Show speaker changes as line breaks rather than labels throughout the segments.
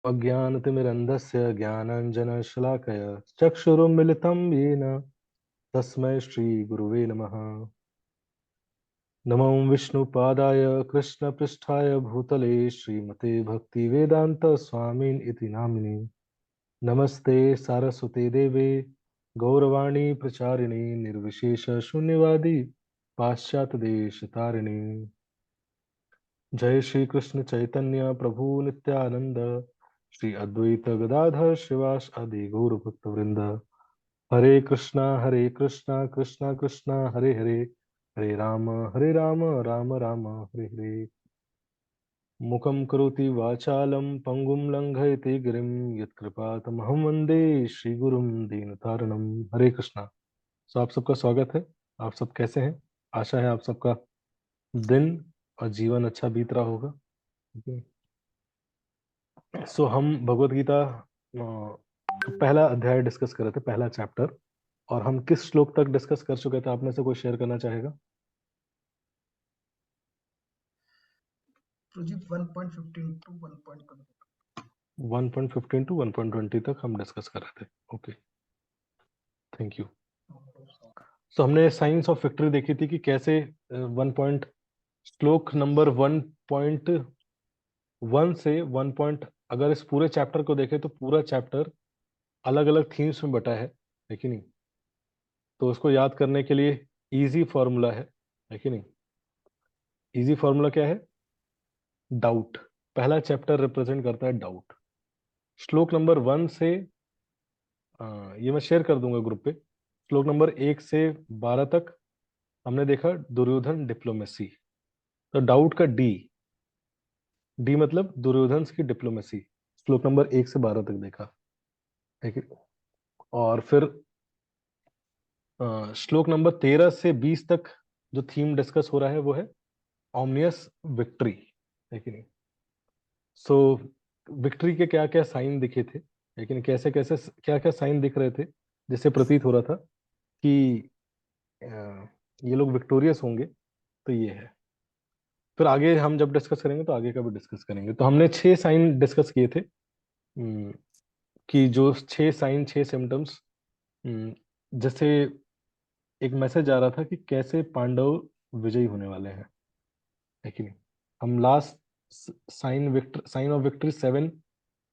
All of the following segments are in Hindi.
अज्ञानतिमिरन्धस्य ज्ञानाञ्जनशलाकया चक्षुरुन्मिलितं येन तस्मै श्रीगुरुवे नमः। नमो विष्णुपादाय कृष्णपृष्ठाय भूतले श्रीमते भक्तिवेदान्तस्वामिन् इति नामिने। नमस्ते सारस्वते देवे गौरवाणी प्रचारिणे निर्विशेषशून्यवादी पाश्चात्यदेशतारिणे। जय श्री कृष्ण चैतन्य प्रभु नित्यानंद श्री अद्वैत गदाधर शिवास आदि गौर भक्त वृंद। हरे कृष्णा कृष्णा कृष्णा हरे हरे, हरे राम राम राम हरे हरे। मुखं करोति वाचालं पंगुं लंघयते गिरिं यत्कृपातमहं वन्दे श्रीगुरुं दीनतारिणं। हरे कृष्णा। सो आप सबका स्वागत है। आप सब कैसे हैं? आशा है आप सबका दिन और जीवन अच्छा बीत रहा होगा। सो हम भगवत गीता पहला अध्याय डिस्कस कर रहे थे, पहला चैप्टर। और हम किस श्लोक तक डिस्कस कर चुके थे? आप में से कोई शेयर करना चाहेगा?
प्रोजेक्ट 1.15 टू 1.20
1.15 टू 1.20 तक हम डिस्कस कर रहे थे। Okay, thank you. सो हमने साइंस ऑफ विक्ट्री देखी थी कि कैसे श्लोक नंबर 1.1 से 1 अगर इस पूरे चैप्टर को देखें तो पूरा चैप्टर अलग अलग थीम्स में बटा है कि नहीं? तो उसको याद करने के लिए इजी फॉर्मूला है कि नहीं? इजी फॉर्मूला क्या है? डाउट। पहला चैप्टर रिप्रेजेंट करता है डाउट। श्लोक नंबर 1 से ये मैं शेयर कर दूंगा ग्रुप पे। श्लोक नंबर 1 से 12 तक हमने देखा दुर्योधन डिप्लोमेसी। तो डाउट का डी, डी मतलब दुर्योधन की डिप्लोमेसी, श्लोक नंबर 1 से 12 तक देखा, ठीक है। और फिर श्लोक नंबर 13 से 20 तक जो थीम डिस्कस हो रहा है वो है ऑमनियस विक्ट्री, है कि नहीं? सो विक्ट्री के क्या क्या साइन दिखे थे, लेकिन कैसे कैसे क्या क्या साइन दिख रहे थे जिससे प्रतीत हो रहा था कि अ, ये लोग विक्टोरियस होंगे। तो ये है। फिर आगे हम जब डिस्कस करेंगे तो आगे का भी डिस्कस करेंगे। तो हमने 6 साइन डिस्कस किए थे, कि जो 6 साइन 6 सिम्टम्स, जैसे एक मैसेज आ रहा था कि कैसे पांडव विजयी होने वाले हैं, है कि नहीं? हम लास्ट साइन ऑफ विक्ट्री 7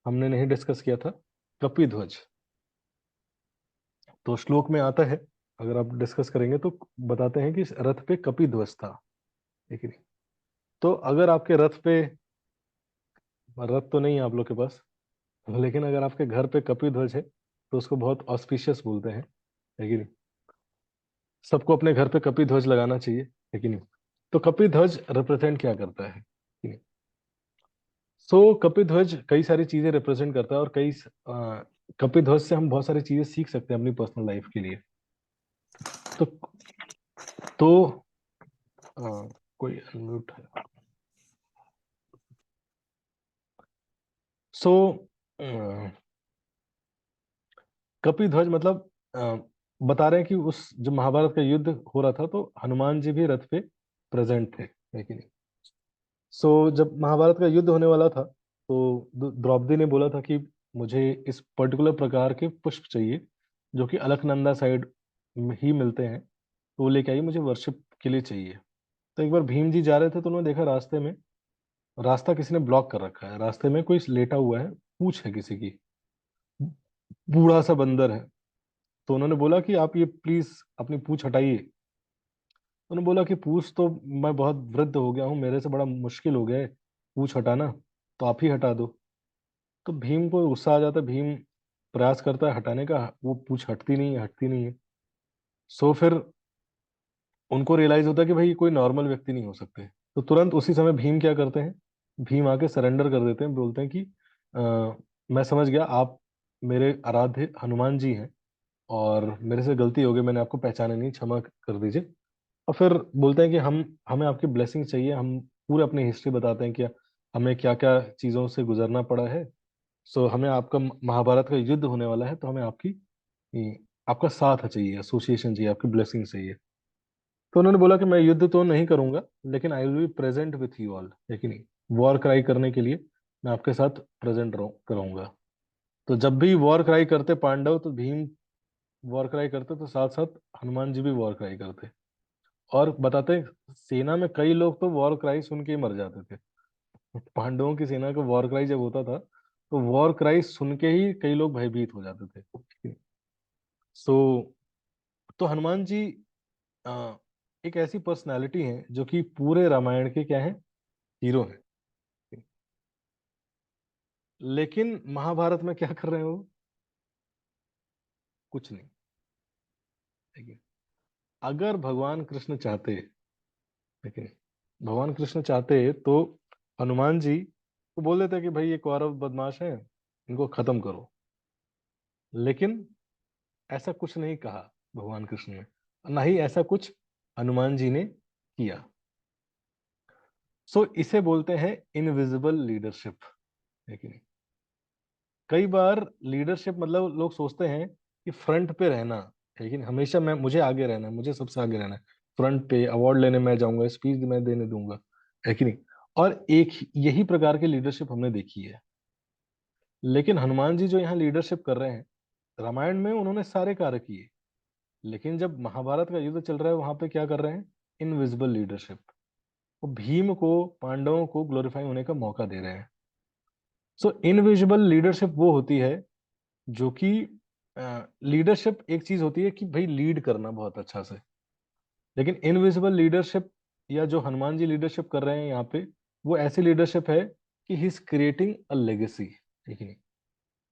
हमने नहीं डिस्कस किया था, कपि ध्वज। तो श्लोक में आता है, अगर आप डिस्कस करेंगे तो बताते हैं कि रथ पे कपि ध्वज था, है कि नहीं? तो अगर आपके रथ पे, रथ तो नहीं है आप लोग के पास, लेकिन अगर आपके घर पे कपि ध्वज है तो उसको बहुत ऑस्पिशियस बोलते हैं, है कि नहीं? सबको अपने घर पे कपि ध्वज लगाना चाहिए, है कि नहीं? तो कपि ध्वज रिप्रेजेंट क्या करता है कि नहीं? सो कपि ध्वज कई सारी चीजें रिप्रेजेंट करता है, और कपि ध्वज से हम बहुत सारी चीजें सीख सकते हैं अपनी पर्सनल लाइफ के लिए। तो कोई अनम्यूट है? सो कपि ध्वज मतलब बता रहे हैं कि उस जो महाभारत का युद्ध हो रहा था तो हनुमान जी भी रथ पे प्रेजेंट थे, है कि नहीं? सो जब महाभारत का युद्ध होने वाला था तो द्रौपदी ने बोला था कि मुझे इस पर्टिकुलर प्रकार के पुष्प चाहिए जो कि अलकनंदा साइड में ही मिलते हैं, तो वो लेके आई, मुझे वर्शिप के लिए चाहिए। तो एक बार भीम जी जा रहे थे तो उन्होंने देखा रास्ते में, रास्ता किसी ने ब्लॉक कर रखा है, रास्ते में कोई लेटा हुआ है, पूंछ है किसी की, बूढ़ा सा बंदर है। तो उन्होंने बोला कि आप ये प्लीज अपनी पूंछ हटाइए। उन्होंने बोला कि पूछ तो मैं बहुत वृद्ध हो गया हूँ, मेरे से बड़ा मुश्किल हो गया है पूछ हटाना, तो आप ही हटा दो। तो भीम को गुस्सा आ जाता है, भीम प्रयास करता है हटाने का, वो पूछ हटती नहीं है, हटती नहीं है। सो फिर उनको रियलाइज होता है कि भाई ये कोई नॉर्मल व्यक्ति नहीं हो सकते। तो तुरंत उसी समय भीम क्या करते हैं, भीम आके सरेंडर कर देते हैं, बोलते हैं कि मैं समझ गया, आप मेरे आराध्य हनुमान जी हैं और मेरे से गलती हो गई, मैंने आपको पहचाना नहीं, क्षमा कर दीजिए। और फिर बोलते हैं कि हम हमें आपकी ब्लेसिंग चाहिए। हम पूरे अपनी हिस्ट्री बताते हैं कि हमें क्या क्या चीज़ों से गुजरना पड़ा है। सो हमें आपका महाभारत का युद्ध होने वाला है, तो हमें आपका साथ चाहिए, एसोसिएशन चाहिए, आपकी ब्लेसिंग चाहिए। तो उन्होंने बोला कि मैं युद्ध तो नहीं करूंगा, लेकिन I will be present with you all, है कि नहीं? वॉर क्राई करने के लिए मैं आपके साथ प्रेजेंट रहूंगा। तो जब भी वॉर क्राई करते पांडव, तो भीम वॉर क्राई करते, तो साथ साथ हनुमान जी भी वॉर क्राई करते। और बताते हैं, सेना में कई लोग तो वॉर क्राई सुन के ही मर जाते थे। पांडवों की सेना का वॉर क्राई जब होता था, तो वॉर क्राई सुन के ही कई लोग भयभीत हो जाते थे। सो तो हनुमान जी अ, एक ऐसी पर्सनालिटी है जो कि पूरे रामायण के क्या है, हीरो है। लेकिन महाभारत में क्या कर रहे हैं वो? कुछ नहीं। ठीक है। अगर भगवान कृष्ण चाहते, लेकिन भगवान कृष्ण चाहते तो हनुमान जी को बोल देते कि भाई ये कौरव बदमाश है, इनको खत्म करो। लेकिन ऐसा कुछ नहीं कहा भगवान कृष्ण ने, ना ही ऐसा कुछ हनुमान जी ने किया। इसे बोलते हैं इनविजिबल लीडरशिप। लेकिन कई बार लीडरशिप मतलब लोग सोचते हैं कि फ्रंट पे रहना, लेकिन हमेशा मैं मुझे आगे रहना है, मुझे सबसे आगे रहना है, फ्रंट पे अवार्ड लेने मैं जाऊंगा, स्पीच मैं देने दूंगा, है कि नहीं। और एक यही प्रकार की लीडरशिप हमने देखी है। लेकिन हनुमान जी जो यहाँ लीडरशिप कर रहे हैं, रामायण में उन्होंने सारे कार्य किए, लेकिन जब महाभारत का युद्ध चल रहा है वहां पे क्या कर रहे हैं? Invisible leadership. वो भीम को, पांडवों को ग्लोरीफाई होने का मौका दे रहे हैं। इनविजिबल लीडरशिप वो होती है जो कि लीडरशिप एक चीज होती है कि भाई लीड करना बहुत अच्छा से। लेकिन इनविजिबल लीडरशिप, या जो हनुमान जी लीडरशिप कर रहे हैं यहाँ पे, वो ऐसी लीडरशिप है कि he is creating a legacy. ठीक है।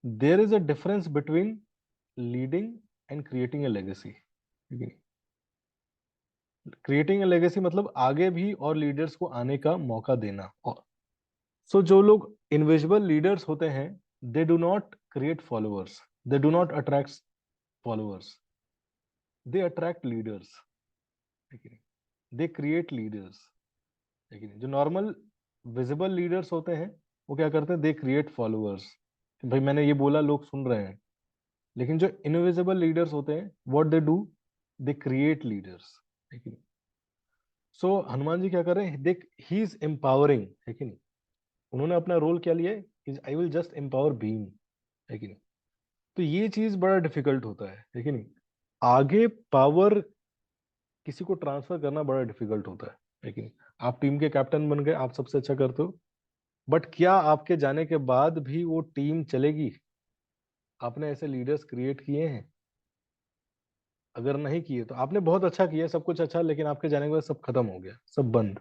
There is a difference between leading and creating a legacy. ठीक है। क्रिएटिंग अ लेगेसी मतलब आगे भी और लीडर्स को आने का मौका देना। और जो लोग इनविजिबल लीडर्स होते हैं, they do not create followers, they do not attract followers, they attract leaders. ठीक है। They create leaders. ठीक है। जो नॉर्मल विजिबल लीडर्स होते हैं, वो क्या करते हैं? They create followers. भाई मैंने ये बोला, लोग सुन रहे हैं। लेकिन जो इनविजिबल लीडर्स होते हैं, what they do? They create leaders. ठीक है। हनुमान जी क्या कर रहे हैं? देख, ही इज एम्पावरिंग, है कि नहीं। उन्होंने अपना रोल क्या लिया है? I will just empower Bhim, है कि नहीं। तो ये चीज बड़ा डिफिकल्ट होता है कि नहीं। आगे पावर किसी को ट्रांसफर करना बड़ा डिफिकल्ट होता है कि नहीं। आप टीम के कैप्टन बन गए, आप सबसे अच्छा करते हो, बट क्या आपके जाने के बाद भी वो टीम चलेगी? आपने ऐसे लीडर्स क्रिएट किए हैं? अगर नहीं किए तो आपने बहुत अच्छा किया, सब कुछ अच्छा, लेकिन आपके जाने के बाद सब खत्म हो गया, सब बंद।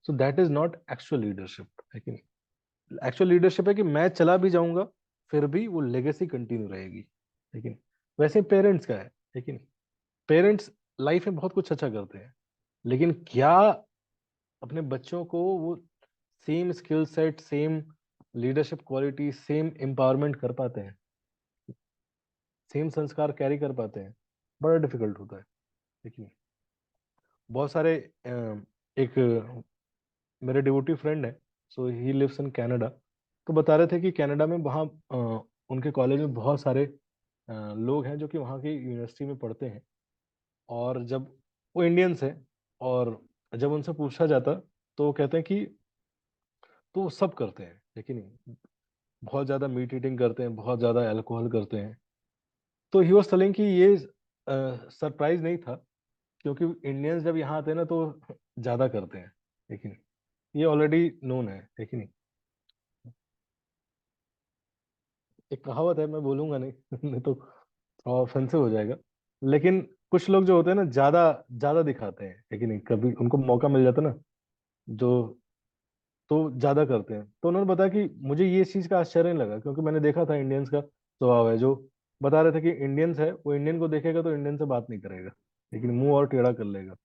That is not actual leadership, है कि नहीं। एक्चुअल लीडरशिप है कि मैं चला भी जाऊंगा, फिर भी वो लेगेसी कंटिन्यू रहेगी। लेकिन वैसे पेरेंट्स का है, लेकिन पेरेंट्स लाइफ में बहुत कुछ अच्छा करते हैं, लेकिन क्या अपने बच्चों को वो same skill set, same leadership quality, same empowerment कर पाते हैं? सेम संस्कार कैरी कर पाते हैं? बड़ा डिफिकल्ट होता है। देखिए, बहुत सारे एक मेरे डिवोटी फ्रेंड है, सो ही लिव्स इन कनाडा। तो बता रहे थे कि कनाडा में वहाँ उनके कॉलेज में बहुत सारे लोग हैं जो कि वहाँ की यूनिवर्सिटी में पढ़ते हैं। और जब वो इंडियंस हैं, और जब उनसे पूछा जाता, तो वो कहते हैं कि तो वो सब करते हैं, लेकिन बहुत ज्यादा मीट ईटिंग करते हैं, बहुत ज्यादा अल्कोहल करते हैं। तो ही वाज टेलिंग कि ये सरप्राइज नहीं था, क्योंकि इंडियंस जब यहाँ आते हैं ना तो ज्यादा करते हैं, लेकिन ये ऑलरेडी नोन है, लेकिन एक कहावत है, मैं बोलूंगा नहीं नहीं तो ऑफेंसिव हो जाएगा। लेकिन कुछ लोग जो होते हैं ना, ज्यादा ज्यादा दिखाते हैं, लेकिन नहीं, कभी उनको मौका मिल जाता ना, जो तो ज्यादा करते हैं। तो उन्होंने बताया कि मुझे ये चीज का आश्चर्य नहीं लगा, क्योंकि मैंने देखा था इंडियंस का स्वभाव है, जो बता रहे थे कि इंडियंस है, वो इंडियन को देखेगा तो इंडियन से बात नहीं करेगा, लेकिन मुंह और टेढ़ा कर लेगा।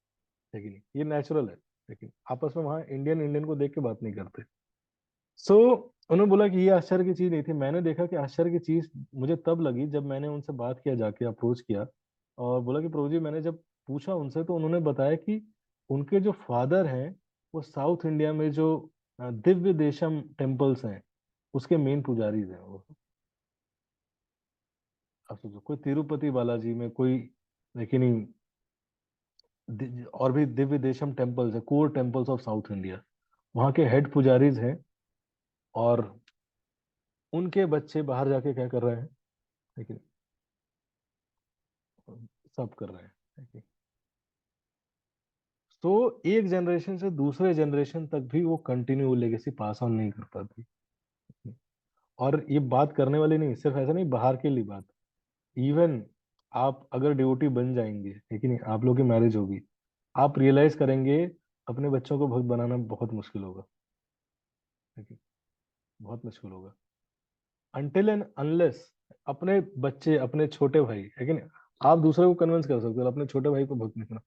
लेकिन ये नेचुरल है, लेकिन आपस में वहाँ इंडियन इंडियन को देख के बात नहीं करते। सो उन्होंने बोला कि ये आश्चर्य की चीज नहीं थी। मैंने देखा कि आश्चर्य की चीज मुझे तब लगी जब मैंने उनसे बात किया, जाके अप्रोच किया, और बोला कि प्रभु जी, मैंने जब पूछा उनसे, तो उन्होंने बताया कि उनके जो फादर हैं, वो साउथ इंडिया में जो दिव्य देशम टेम्पल्स हैं, उसके मेन पुजारीज हैं वो। आप सोचो, कोई तिरुपति बालाजी में कोई, लेकिन और भी दिव्य देशम टेम्पल्स है, core temples of south India, वहाँ के हेड पुजारीज हैं और उनके बच्चे बाहर जाके क्या कर रहे हैं, लेकिन सब कर रहे हैं, लेकिन तो एक जनरेशन से दूसरे जनरेशन तक भी वो कंटिन्यू लेगेसी पास ऑन नहीं कर पाती। और ये बात करने वाली नहीं, सिर्फ ऐसा नहीं बाहर के लिए बात, इवन आप अगर ड्यूटी बन जाएंगे, लेकिन आप लोग की मैरिज होगी, आप रियलाइज करेंगे अपने बच्चों को भक्त बनाना बहुत मुश्किल होगा, ठीक है, बहुत मुश्किल होगा। अनटिल एंड अनलेस अपने बच्चे, अपने छोटे भाई, है कि नहीं, आप दूसरे को कन्विंस कर सकते हो, अपने छोटे भाई को भक्त नहीं बना,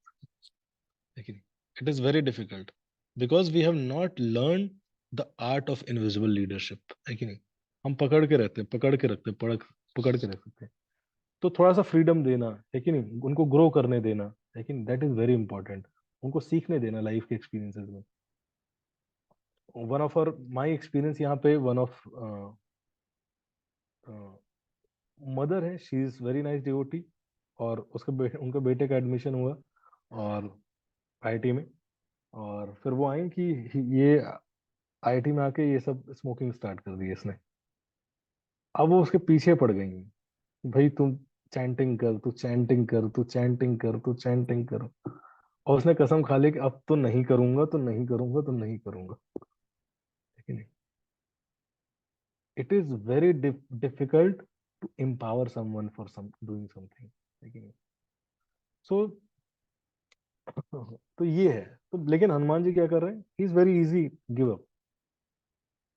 है कि नहीं। It is very difficult because we have not learn the art of invisible leadership, है कि नहीं। हम पकड़ के रहते हैं, पकड़ के रखते हैं, पकड़ के रख सकते हैं। तो थोड़ा सा फ्रीडम देना, है कि नहीं, उनको ग्रो करने देना, लेकिन दैट इज वेरी इंपॉर्टेंट। उनको सीखने देना लाइफ के एक्सपीरियंसेस में। वन ऑफ और माई एक्सपीरियंस यहाँ पे, वन ऑफ मदर है, she is very nice devotee, और उनके बेटे का एडमिशन हुआ और आईआईटी में, और फिर वो आई कि ये आईआईटी में आके ये सब स्मोकिंग स्टार्ट कर दी इसने। अब वो उसके पीछे पड़ गई हैं, भाई तुम चैंटिंग कर, तू चैंटिंग कर, तू चैंटिंग कर, तू चैंटिंग कर। और उसने कसम खा ली कि अब तो नहीं करूंगा, तो नहीं करूंगा, तो नहीं करूंगा, लेकिन it is very difficult to empower someone for some doing something, लेकिन सो तो ये है। तो लेकिन हनुमान जी क्या कर रहे हैं, he is very easy give up.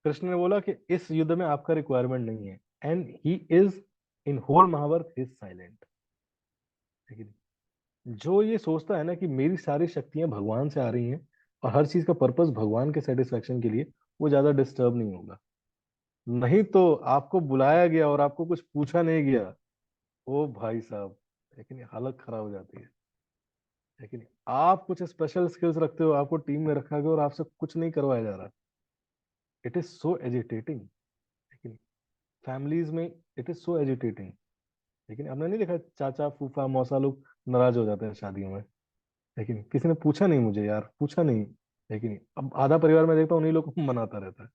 Krishna ने बोला कि इस युद्ध में आपका रिक्वायरमेंट नहीं है, and he is in whole Mahabharata he is silent, लेकिन जो ये सोचता है ना कि मेरी सारी शक्तियां भगवान से आ रही हैं और हर चीज का पर्पस भगवान के सेटिस्फेक्शन के लिए, वो ज्यादा डिस्टर्ब नहीं होगा। नहीं तो आपको बुलाया गया और आपको कुछ पूछा नहीं गया, ओ भाई साहब, लेकिन हालत खराब हो जाती है। लेकिन आप कुछ स्पेशल स्किल्स रखते हो, आपको टीम में रखा गया और आपसे कुछ नहीं करवाया जा रहा, इट इज सो एजिटेटिंग। लेकिन फैमिलीज में इट इज सो एजिटेटिंग। लेकिन आपने नहीं देखा चाचा फूफा मौसा लोग नाराज हो जाते हैं शादियों में, लेकिन किसी ने पूछा नहीं मुझे यार, पूछा नहीं। लेकिन अब आधा परिवार में देखता हूँ उन्हीं लोग को मनाता रहता है।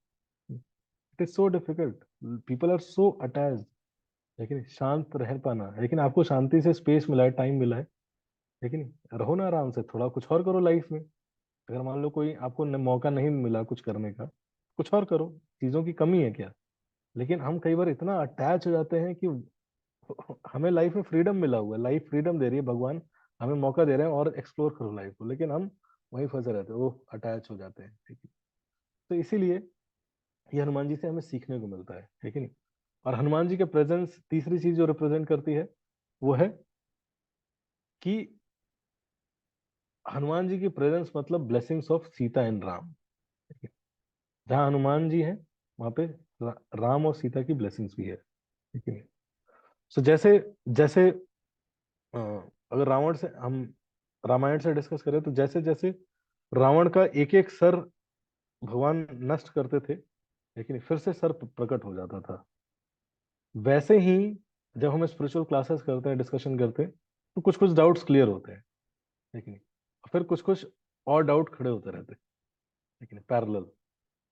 It is so difficult, people are so attached. लेकिन शांत रह पाना, लेकिन आपको शांति से स्पेस मिला है, टाइम मिला है, लेकिन रहो ना आराम से, थोड़ा कुछ और करो लाइफ में। अगर मान लो कोई आपको मौका नहीं मिला कुछ करने का, कुछ और करो। चीजों की कमी है क्या। लेकिन हम कई बार इतना अटैच हो जाते हैं कि हमें लाइफ में फ्रीडम मिला हुआ है, लाइफ फ्रीडम दे रही है भगवान, हमें मौका दे रहे हैं और एक्सप्लोर करो लाइफ को, लेकिन हम वहीं फंसे रहते हैं, वो अटैच हो जाते हैं, ठीक है। तो इसीलिए ये हनुमान जी से हमें सीखने को मिलता है, ठीक है नहीं। और हनुमान जी के प्रेजेंस, तीसरी चीज जो रिप्रेजेंट करती है, वो है कि हनुमान जी की प्रेजेंस मतलब blessings of Sita and Ram, ठीक है। जहाँ हनुमान जी हैं वहां पे राम और सीता की ब्लेसिंग्स भी है, ठीक है। सो जैसे जैसे अ, अगर रावण से हम रामायण से डिस्कस करें, तो जैसे जैसे रावण का एक एक सर भगवान नष्ट करते थे, लेकिन फिर से सर प्रकट हो जाता था। वैसे ही जब हम स्पिरिचुअल क्लासेस करते हैं, डिस्कशन करते हैं, तो कुछ कुछ डाउट्स क्लियर होते हैं, लेकिन फिर कुछ कुछ और डाउट खड़े होते रहते हैं, लेकिन पैरेलल।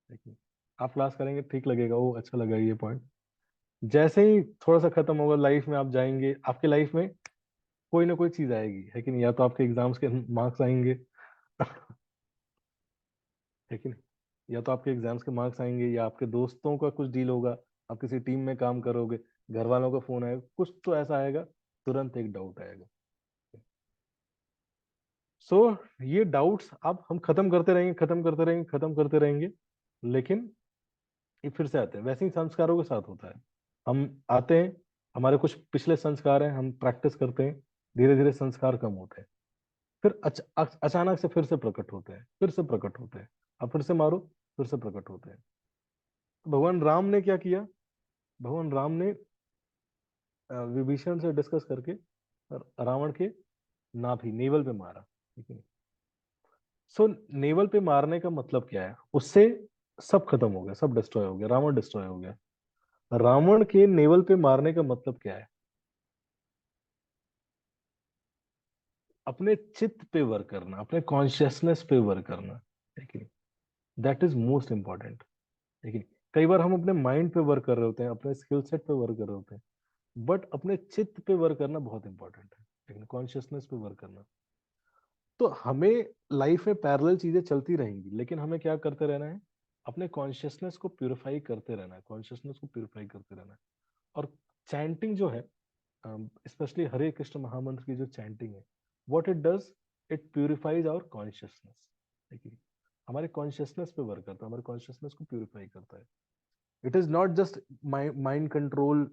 लेकिन आप क्लास करेंगे, ठीक लगेगा, वो अच्छा लगा ये पॉइंट। जैसे ही थोड़ा सा खत्म होगा लाइफ में, आप जाएंगे, आपके लाइफ में कोई ना कोई चीज आएगी, है कि नहीं। या तो आपके एग्जाम्स के मार्क्स आएंगे है कि नहीं, या तो आपके एग्जाम्स के मार्क्स आएंगे, या आपके दोस्तों का कुछ डील होगा, आप किसी टीम में काम करोगे, घर वालों का फोन आएगा, कुछ तो ऐसा आएगा, तुरंत एक डाउट आएगा। सो ये डाउट्स अब हम खत्म करते रहेंगे, खत्म करते रहेंगे, खत्म करते रहेंगे, लेकिन ये फिर से आते हैं। वैसे ही संस्कारों के साथ होता है, हम आते हैं, हमारे कुछ पिछले संस्कार हैं, हम प्रैक्टिस करते हैं, धीरे धीरे संस्कार कम होते हैं, फिर अचानक से फिर से प्रकट होते हैं, फिर से प्रकट होते हैं। अब फिर से मारो, फिर से प्रकट होते हैं। तो भगवान राम ने क्या किया, भगवान राम ने विभीषण से डिस्कस करके रावण के नाभि नेवल पे मारा, ठीक है। सो नेवल पे मारने का मतलब क्या है, उससे सब खत्म हो गया, सब डिस्ट्रॉय हो गया, रावण डिस्ट्रॉय हो गया। रावण के नेवल पे मारने का मतलब क्या है, अपने चित्त पे वर्क करना, अपने कॉन्शियसनेस पे वर्क करना, ठीक है। दैट इज मोस्ट इंपॉर्टेंट, ठीक है। कई बार हम अपने माइंड पे वर्क कर रहे होते हैं, अपने स्किल सेट पे वर्क कर रहे होते हैं, बट अपने चित्त पे वर्क करना बहुत इंपॉर्टेंट है, लेकिन कॉन्शियसनेस पे वर्क करना। तो हमें लाइफ में पैरेलल चीजें चलती रहेंगी, लेकिन हमें क्या करते रहना है, अपने कॉन्शियसनेस को प्यूरिफाई करते रहना है, कॉन्शियसनेस को प्यूरिफाई करते रहना है। और चैंटिंग जो है, स्पेशली हरे कृष्ण महामंत्र की जो चैंटिंग है, what it does, it purifies our consciousness. देखिए, हमारे कॉन्शियसनेस पे वर्क करता है, हमारे कॉन्शियसनेस को प्यूरिफाई करता है। It is not just mind control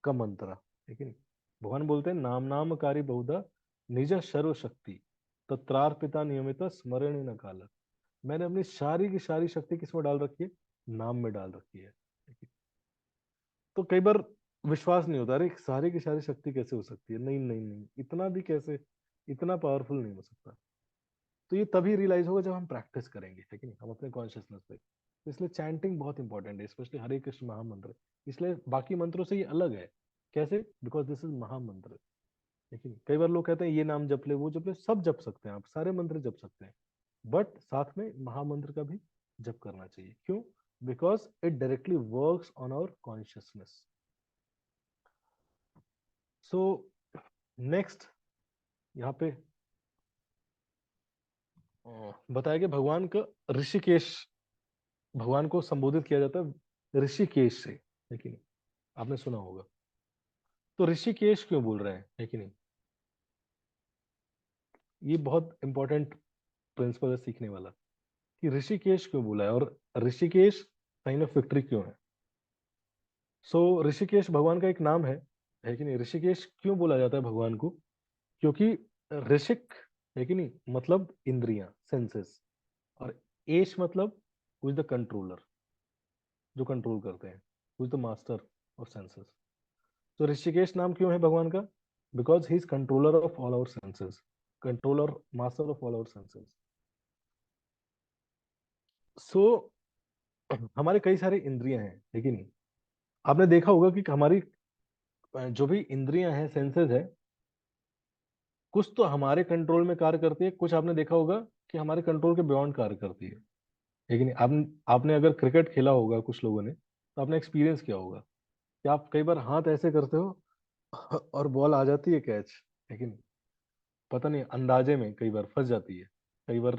का मंत्र है, ठीक है। भगवान बोलते हैं नाम नाम कारी बहुधा निज सर्व शक्ति तत्रार्पिता नियमित स्मरण न काल। मैंने अपनी सारी की सारी शक्ति किसमें डाल रखी है, नाम में डाल रखी है, ठीक है? तो कई बार विश्वास नहीं होता, अरे सारी की सारी शक्ति कैसे हो सकती है, नहीं नहीं नहीं, इतना भी कैसे, इतना पावरफुल नहीं हो सकता। तो ये तभी रियलाइज होगा जब हम प्रैक्टिस करेंगे, ठीक है, हम अपने कॉन्शियसनेस पे। तो इसलिए चैंटिंग बहुत इंपॉर्टेंट है, स्पेशली हरे कृष्ण महामंत्र। इसलिए बाकी मंत्रों से ये अलग है। कैसे? बिकॉज दिस इज महामंत्र। लेकिन कई बार लोग कहते हैं ये नाम जप ले, वो जप ले, सब जप सकते हैं आप, सारे मंत्र जप सकते हैं, बट साथ में महामंत्र का भी जप करना चाहिए। क्यों? Because it directly works on our consciousness. So next यहाँ पे बताया गया भगवान का ऋषिकेश, भगवान को संबोधित किया जाता है ऋषिकेश से, है कि नहीं? आपने सुना होगा। तो ऋषिकेश क्यों बोल रहे हैं, है कि नहीं? ये बहुत इंपॉर्टेंट प्रिंसिपल है सीखने वाला, कि ऋषिकेश क्यों बोला है, और ऋषिकेश साइन ऑफ विक्ट्री क्यों है। सो ऋषिकेश भगवान का एक नाम है कि नहीं? ऋषिकेश क्यों बोला जाता है भगवान को? क्योंकि ऋषिक, है कि नहीं, मतलब इंद्रियां, सेंसेस, और एश मतलब हु इज द कंट्रोलर, जो कंट्रोल करते हैं, who is the master of senses. तो ऋषिकेश नाम क्यों है भगवान का? Because he is controller of all our senses, controller, master of all our senses. So हमारे कई सारे इंद्रियां हैं, लेकिन नहीं, आपने देखा होगा कि हमारी जो भी इंद्रियां हैं, सेंसेस है, कुछ तो हमारे कंट्रोल में कार्य करती है, कुछ आपने देखा होगा कि हमारे कंट्रोल के बियॉन्ड कार्य करती है। लेकिन आपने अगर क्रिकेट खेला होगा कुछ लोगों ने, तो आपने एक्सपीरियंस किया होगा कि आप कई बार हाथ ऐसे करते हो और बॉल आ जाती है कैच, लेकिन पता नहीं अंदाजे में कई बार फंस जाती है, कई बार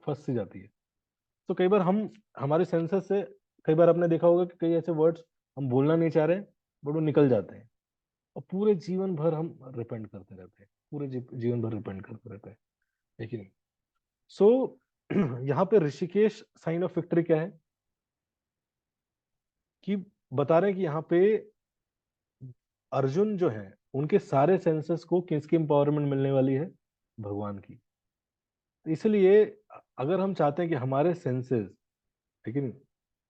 फंस सी जाती है। तो कई बार हम, हमारे सेंसेस से, कई बार आपने देखा होगा कि कई ऐसे वर्ड्स हम बोलना नहीं चाह रहे, बट वो निकल जाते हैं, और पूरे जीवन भर हम रिपेंड करते रहते हैं, पूरे जीवन भर रिपेंड करते रहते हैं, लेकिन सो यहाँ पे ऋषिकेश साइन ऑफ विक्ट्री क्या है, कि बता रहे हैं कि यहाँ पे अर्जुन जो है, उनके सारे सेंसेस को किसकी एम्पावरमेंट मिलने वाली है, भगवान की। तो इसलिए अगर हम चाहते हैं कि हमारे सेंसेस, लेकिन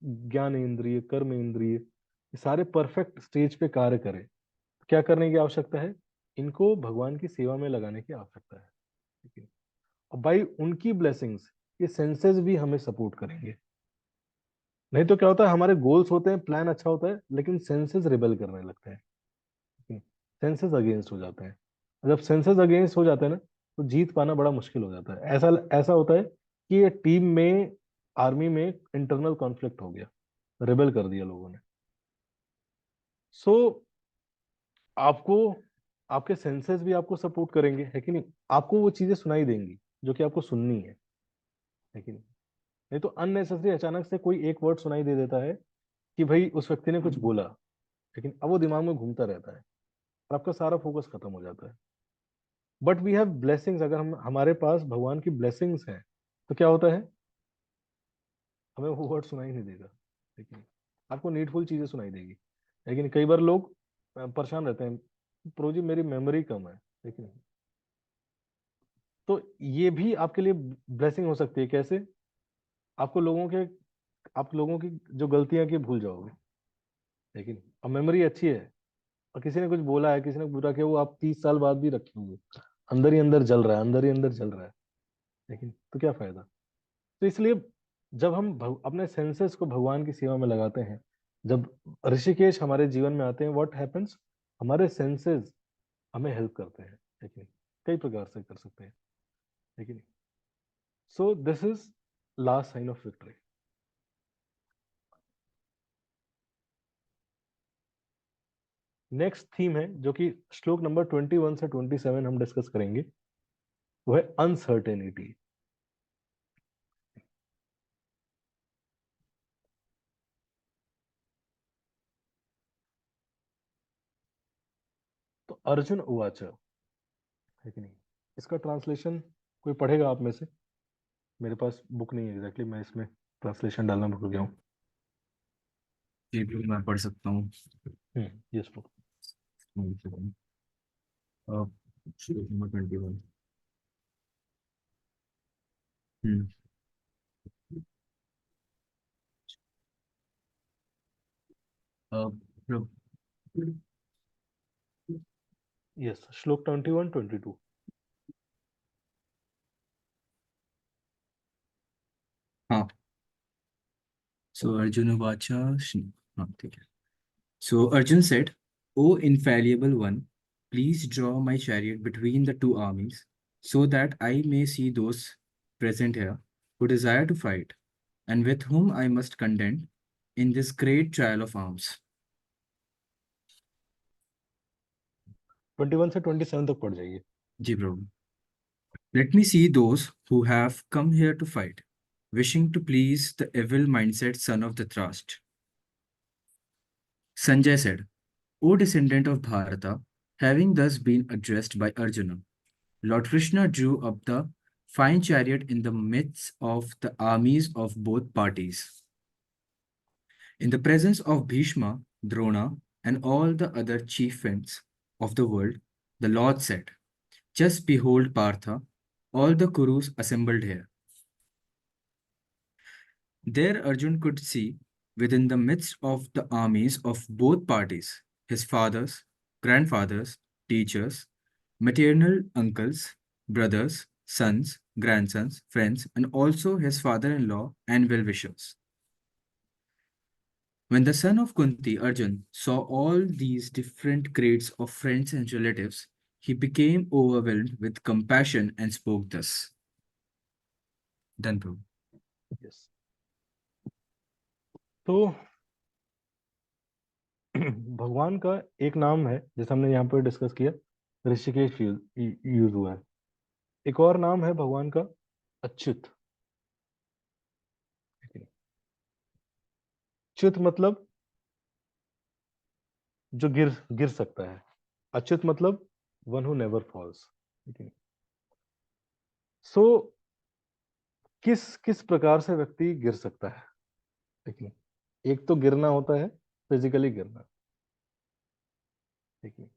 ज्ञान इंद्रिय, कर्म इंद्रिय, ये सारे परफेक्ट स्टेज पे कार्य करें, तो क्या करने की आवश्यकता है, इनको भगवान की सेवा में लगाने की आवश्यकता है, ठीक है? और भाई उनकी ब्लेसिंग्स, ये सेंसेस भी हमें सपोर्ट करेंगे। नहीं तो क्या होता है, हमारे गोल्स होते हैं, प्लान अच्छा होता है, लेकिन सेंसेस रिबेल करने लगते हैं, सेंसेस अगेंस्ट हो जाते हैं। और जब सेंसेस अगेंस्ट हो जाते हैं ना, तो जीत पाना बड़ा मुश्किल हो जाता है। ऐसा ऐसा होता है कि ये टीम में, आर्मी में इंटरनल कॉन्फ्लिक्ट हो गया, रिबेल कर दिया लोगों ने। सो आपको, आपके सेंसेस भी आपको सपोर्ट करेंगे, है कि नहीं? आपको वो चीजें सुनाई देंगी जो कि आपको सुननी है कि नहीं? नहीं तो अननेसेसरी अचानक से कोई एक वर्ड सुनाई दे देता है कि भाई उस व्यक्ति ने कुछ बोला, लेकिन अब वो दिमाग में घूमता रहता है, और आपका सारा फोकस खत्म हो जाता है। बट वी हैव ब्लेसिंग्स, अगर हम, हमारे पास भगवान की ब्लेसिंग्स हैं, तो क्या होता है, हमें वो वर्ड सुनाई नहीं देगा, लेकिन आपको नीडफुल चीजें सुनाई देगी। लेकिन कई बार लोग परेशान रहते हैं, प्रो जी मेरी मेमोरी कम है, लेकिन तो ये भी आपके लिए ब्लेसिंग हो सकती है। कैसे? आपको लोगोगे, आप लोगों की जो गलतियां की भूल जाओगे, लेकिन अब मेमोरी अच्छी है, और किसी ने कुछ बोला है, किसी ने बुरा किया, वो आप 30 साल बाद भी रखे होंगे, अंदर ही अंदर जल रहा है, अंदर ही अंदर जल रहा है, लेकिन तो क्या फायदा। तो इसलिए जब हम अपने सेंसेस को भगवान की सेवा में लगाते हैं, जब ऋषिकेश हमारे जीवन में आते हैं, व्हाट हैपेंस, हमारे सेंसेस हमें हेल्प करते हैं, लेकिन कई प्रकार से कर सकते हैं, लेकिन so this is last sign of victory. Next theme है जो कि श्लोक नंबर 21 से 27 हम डिस्कस करेंगे, वो है अनसर्टेनिटी। तो अर्जुन उवाच, है कि नहीं, इसका ट्रांसलेशन कोई पढ़ेगा आप में से? मेरे पास बुक नहीं है एग्जैक्टली, मैं इसमें ट्रांसलेशन डालना भूल गया हूँ।
ये भी मैं पढ़ सकता हूँ।
Yes book.
श्लोक नंबर 21। हम्म प्रभु,
यस, श्लोक 21 22।
हाँ। So Arjuna Vacha, हाँ ठीक है. So Arjun said, "O infallible one, please draw my chariot between the two armies, so that I may see those present here who desire to fight, and with whom I must contend in this great trial of arms."
21 से 27 तक पढ़ जाइए।
जी प्रभु. Let me see those who have come here to fight, wishing to please the evil mindset son of Dhritarashtra. Sanjay said, "O descendant of Bharata, having thus been addressed by Arjuna, Lord Krishna drew up the fine chariot in the midst of the armies of both parties. In the presence of Bhishma, Drona, and all the other chieftains of the world, the Lord said, 'Just behold, Partha, all the Kurus assembled here.' There Arjun could see, within the midst of the armies of both parties, his fathers, grandfathers, teachers, maternal uncles, brothers, sons, grandsons, friends, and also his father-in-law and well-wishers. When the son of Kunti, Arjun, saw all these different grades of friends and relatives, he became overwhelmed with compassion and spoke thus. Done, Prabhu.
Yes, तो भगवान का एक नाम है जैसे हमने यहाँ पर डिस्कस किया, ऋषिकेश यूज हुआ है। एक और नाम है भगवान का अच्युत। च्युत मतलब जो गिर गिर सकता है, अच्युत मतलब वन हु नेवर फॉल्स। सो किस किस प्रकार से व्यक्ति गिर सकता है? देखिए, एक तो गिरना होता है फिजिकली गिरना, देखिए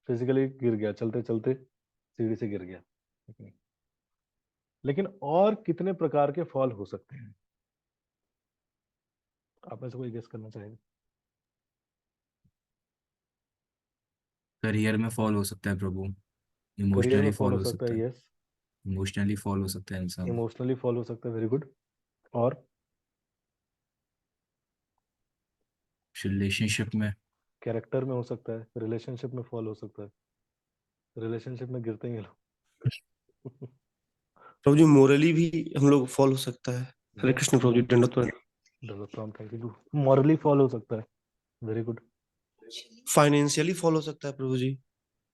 फिजिकली गिर गया, चलते चलते सीढ़ी से गिर गया, देखिए। लेकिन और कितने प्रकार के फॉल हो सकते हैं? आप में से कोई गेस करना चाहेगा?
करियर में फॉल हो सकता है प्रभु,
करियर में
इमोशनली
फॉल
फॉल
हो
हो
सकता
सकता
है,
है,
यस।
इमोशनली फॉल हो सकता है इंसान,
इमोशनली फॉल हो सकता है, वेरी गुड। और
रिलेशनशिप में,
कैरेक्टर में हो सकता है, रिलेशनशिप में फॉल हो सकता है। रिलेशनशिप में गिरते ही हैं लोग।
प्रभु जी मोरली भी हम लोग फॉलो हो सकता है। हरे
Yes,
कृष्ण प्रभु जी, दंडवत प्रणाम।
Thank you. मॉरली फॉल हो सकता है, वेरी गुड।
फाइनेंशियली फॉलो हो सकता है प्रभु जी।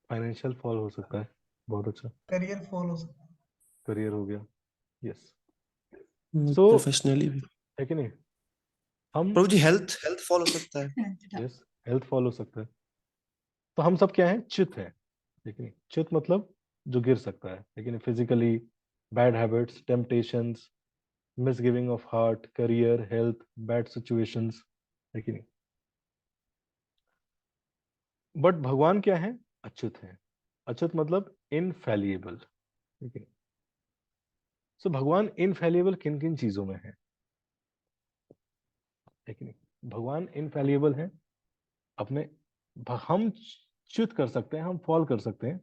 फाइनेंशियल फॉल हो सकता है, बहुत अच्छा।
करियर फॉल हो सकता है।
करियर हो गया, यस। सो
प्रोफेशनली भी
है कि नहीं? हम
प्रभु जी हेल्थ हेल्थ फॉलो हो सकता है।
यस, हेल्थ फॉल हो सकता है। तो हम सब क्या हैं? चित है, ठीक है। चित मतलब जो गिर सकता है, लेकिन physically bad habits, temptations, misgiving of heart, career, health, bad situations, है कि नहीं? बट भगवान क्या है? अच्युत है। अच्युत मतलब इनफैलिएबल, ठीक है। सो भगवान इनफैलिएबल किन किन चीजों में है कि नहीं? भगवान इनफैलिएबल है अपने, हम च्युत कर सकते हैं, हम फॉल कर सकते हैं,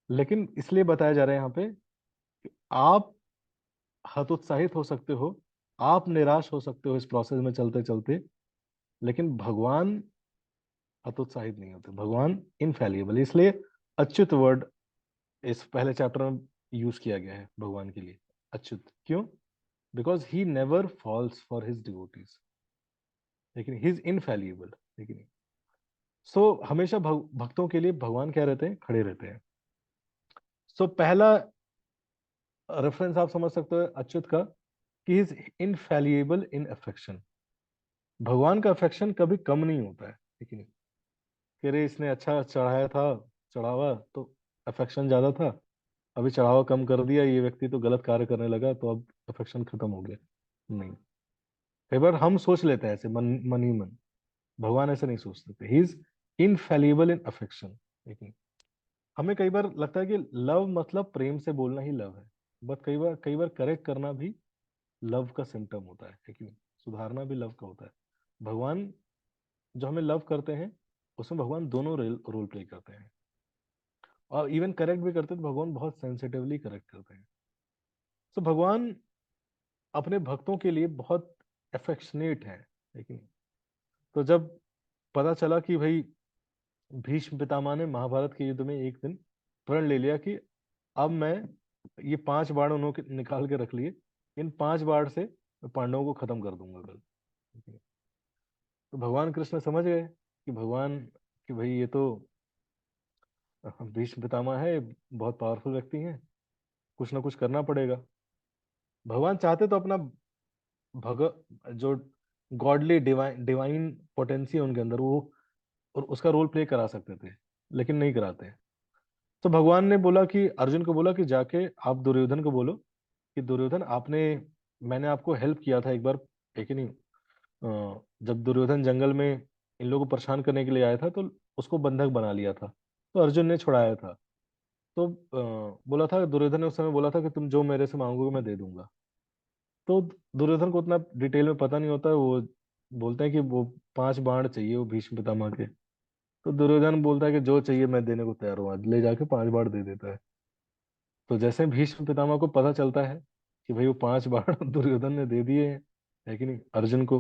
लेकिन इसलिए बताया जा रहा है यहाँ पे कि आप हतोत्साहित हो सकते हो, आप निराश हो सकते हो इस प्रोसेस में चलते चलते, लेकिन भगवान हतोत्साहित नहीं होते। भगवान इनफैलिएबल, इसलिए अच्युत वर्ड इस पहले चैप्टर में यूज किया गया है भगवान के लिए, अच्युत। क्यों? Because he never falls for his devotees. लेकिन ही इज इनफैलिएबल, लेकिन सो हमेशा भक्तों के लिए भगवान क्या रहते हैं, खड़े रहते हैं। सो पहला रेफरेंस आप समझ सकते हो अच्युत का, कि इज इनफैलिएबल इन अफेक्शन। भगवान का अफेक्शन कभी कम नहीं होता है, लेकिन कि अरे इसने अच्छा चढ़ाया था चढ़ावा तो अफेक्शन ज्यादा था, अभी चढ़ावा कम कर दिया, ये व्यक्ति तो गलत कार्य करने लगा तो अब अफेक्शन खत्म हो गया। नहीं, कई बार हम सोच लेते हैं ऐसे मन ही मन, भगवान ऐसे नहीं सोच सकते। He is infallible in affection. लेकिन हमें कई बार लगता है कि लव मतलब प्रेम से बोलना ही लव है, बट कई बार करेक्ट करना भी लव का सिम्टम होता है कि नहीं, सुधारना भी लव का होता है। भगवान जो हमें लव करते हैं उसमें भगवान दोनों रोल प्ले करते हैं, और इवन करेक्ट भी करते हैं तो भगवान बहुत सेंसिटिवली करेक्ट करते हैं। तो भगवान अपने भक्तों के लिए बहुत अफेक्शनेट है, लेकिन तो जब पता चला कि भाई भीष्म पितामह ने महाभारत के युद्ध में एक दिन प्रण ले लिया कि अब मैं ये 5 बाण उन्होंने निकाल के रख लिए, इन 5 बाण से मैं पांडवों को खत्म कर दूंगा कल। तो भगवान कृष्ण समझ गए कि भगवान, कि भाई ये तो भीष्म पितामह है, बहुत पावरफुल व्यक्ति हैं, कुछ ना कुछ करना पड़ेगा। भगवान चाहते तो अपना भग जो गॉडली डिवाइन डिवाइन पोटेंसी है उनके अंदर, वो और उसका रोल प्ले करा सकते थे, लेकिन नहीं कराते। तो भगवान ने बोला कि अर्जुन को बोला कि जाके आप दुर्योधन को बोलो कि दुर्योधन आपने, मैंने आपको हेल्प किया था एक बार, है कि नहीं, जब दुर्योधन जंगल में इन लोगों को परेशान करने के लिए आया था तो उसको बंधक बना लिया था, तो अर्जुन ने छुड़ाया था। तो बोला था, दुर्योधन ने उस समय बोला था कि तुम जो मेरे से मांगोगे मैं दे दूंगा। तो दुर्योधन को उतना डिटेल में पता नहीं होता है, वो बोलते हैं कि वो 5 बाण चाहिए वो भीष्म पितामह के। तो दुर्योधन बोलता है कि जो चाहिए मैं देने को तैयार हूँ, आज ले जाके 5 बाण दे देता है। तो जैसे भीष्म पितामह को पता चलता है कि भाई वो 5 बाण दुर्योधन ने दे दिए हैं, है कि नहीं, अर्जुन को,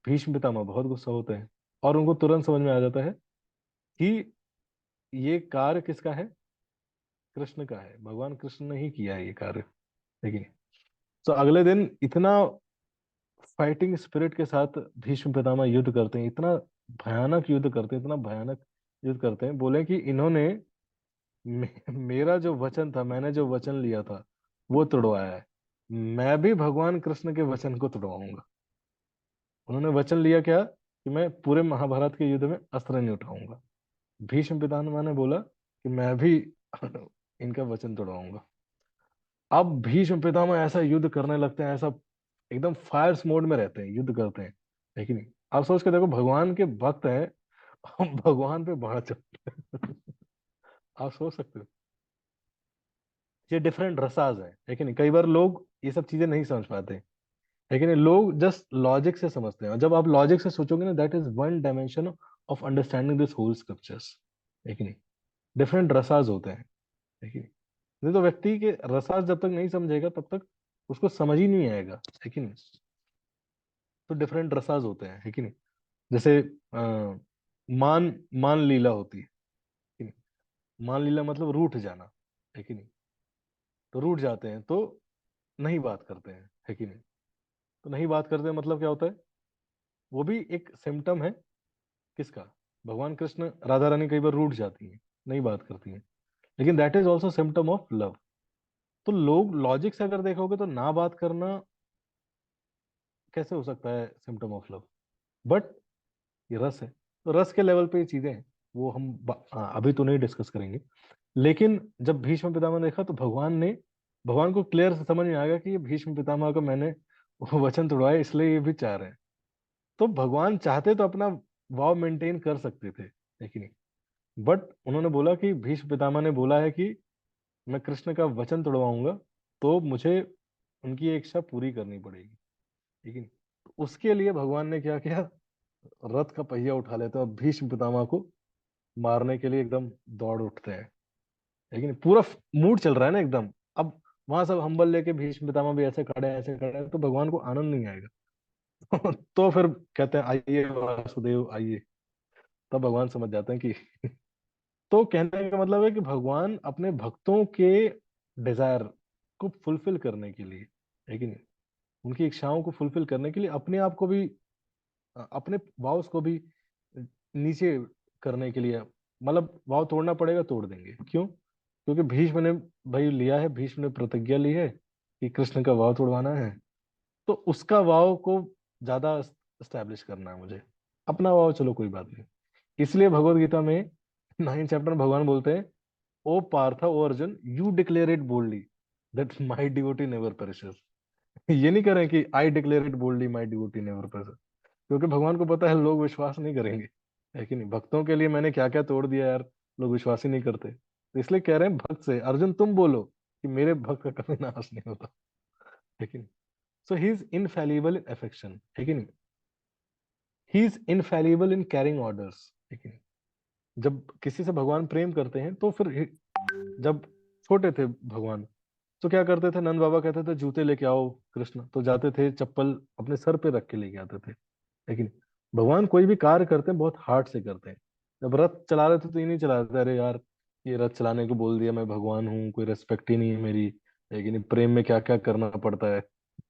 भीष्म पितामह बहुत गुस्सा होते हैं, और उनको तुरंत समझ में आ जाता है कि ये कार्य किसका है, कृष्ण का है, भगवान कृष्ण ने ही किया है ये कार्य। लेकिन तो अगले दिन इतना फाइटिंग स्पिरिट के साथ भीष्म पितामह युद्ध करते हैं, इतना भयानक युद्ध करते हैं, इतना भयानक युद्ध करते हैं, बोले कि इन्होंने मेरा जो वचन था, मैंने जो वचन लिया था वो तोड़वाया है, मैं भी भगवान कृष्ण के वचन को तोड़वाऊंगा। उन्होंने वचन लिया क्या, कि मैं पूरे महाभारत के युद्ध में अस्त्र नहीं उठाऊंगा। भीष्म पितामह ने बोला कि मैं भी इनका वचन तोड़वाऊंगा। अब भीष्म पितामह ऐसा युद्ध करने लगते हैं, ऐसा एकदम फायर्स मोड में रहते हैं, युद्ध करते हैं। लेकिन आप सोच के देखो, भगवान के भक्त हैं, हम भगवान पे बाण चलते हैं। आप सोच सकते हो, ये डिफरेंट रसाज है, लेकिन कई बार लोग ये सब चीजें नहीं समझ पाते, लेकिन लोग जस्ट लॉजिक से समझते हैं, और जब आप लॉजिक से सोचोगे ना, that is one dimension of understanding this whole scriptures. लेकिन डिफरेंट रसाज होते हैं, लेकिन नहीं तो व्यक्ति के रसास जब तक नहीं समझेगा तब तक उसको समझ ही नहीं आएगा, है कि नहीं। तो डिफरेंट रसास होते हैं, है कि नहीं। जैसे मान मान लीला होती है कि नहीं, मान लीला मतलब रूठ जाना, है कि नहीं। तो रूठ जाते हैं तो नहीं बात करते हैं, है कि नहीं। तो नहीं बात करते हैं मतलब क्या होता है, वो भी एक सिम्टम है किसका, भगवान कृष्ण राधा रानी कई बार रूठ जाती हैं, नहीं बात करती हैं, लेकिन that is also symptom of love. तो लोग लॉजिक से अगर देखोगे तो ना बात करना कैसे हो सकता है सिम्टम ऑफ लव, बट ये रस है, तो रस के लेवल पे ये चीजें हैं, वो हम अभी तो नहीं डिस्कस करेंगे। लेकिन जब भीष्म पितामह ने देखा तो भगवान को क्लियर से समझ में आ गया कि ये भीष्म पितामह का मैंने वचन तोड़वाया, इसलिए ये भी चाह रहे हैं। तो भगवान चाहते तो अपना वाव मेंटेन कर सकते थे, लेकिन बट उन्होंने बोला कि भीष्म पितामह ने बोला है कि मैं कृष्ण का वचन तोड़वाऊंगा, तो मुझे उनकी एक इच्छा पूरी करनी पड़ेगी, लेकिन उसके लिए भगवान ने क्या किया, रथ का पहिया उठा लेते हैं और भीष्म पितामह को मारने के लिए एकदम दौड़ उठते हैं। लेकिन पूरा मूड चल रहा है ना एकदम, अब वहां सब हम्बल लेके भीष्म पितामह भी ऐसे खड़े हैं तो भगवान को आनंद नहीं आएगा। तो फिर कहते हैं आइए वासुदेव आइए, तब भगवान समझ जाते हैं कि तो कहने का मतलब है कि भगवान अपने भक्तों के डिजायर को फुलफिल करने के लिए, लेकिन उनकी इच्छाओं को फुलफिल करने के लिए अपने आप को भी अपने वाव्स को भी नीचे करने के लिए, मतलब वाव तोड़ना पड़ेगा तोड़ देंगे। क्यों? क्योंकि भीष्म ने भाई लिया है, भीष्म ने प्रतिज्ञा ली है कि कृष्ण का वाव तोड़वाना है, तो उसका वाव को ज्यादा स्टैब्लिश करना है मुझे। अपना वाव चलो कोई बात नहीं। इसलिए भगवत गीता में 9 चैप्टर में भगवान बोलते हैं, ओ पार्थ ओ Arjun you declare it boldly that my devotee never perishes. ये नहीं करें कि I declare it boldly my devotee never perishes, क्योंकि भगवान को पता है लोग विश्वास नहीं करेंगे, है कि नहीं। भक्तों के लिए मैंने क्या क्या तोड़ दिया यार, लोग विश्वास ही नहीं करते, तो इसलिए कह रहे हैं भक्त से, अर्जुन तुम बोलो कि मेरे भक्त का कभी नाश नहीं होता, है कि नहीं। सो he is infallible in affection, है कि नहीं। He is infallible in carrying orders, है कि नहीं। जब किसी से भगवान प्रेम करते हैं तो फिर जब छोटे थे भगवान, तो क्या करते थे, नंद बाबा कहते थे जूते लेके आओ कृष्ण, तो जाते थे चप्पल अपने सर पे रख के लेके आते थे, लेकिन भगवान कोई भी कार्य करते हैं बहुत हार्ट से करते हैं। जब रथ चला रहे थे तो ये नहीं चला रहे थे, अरे यार ये रथ चलाने को बोल दिया, मैं भगवान हूँ, कोई रेस्पेक्ट ही नहीं है मेरी, लेकिन प्रेम में क्या क्या करना पड़ता है।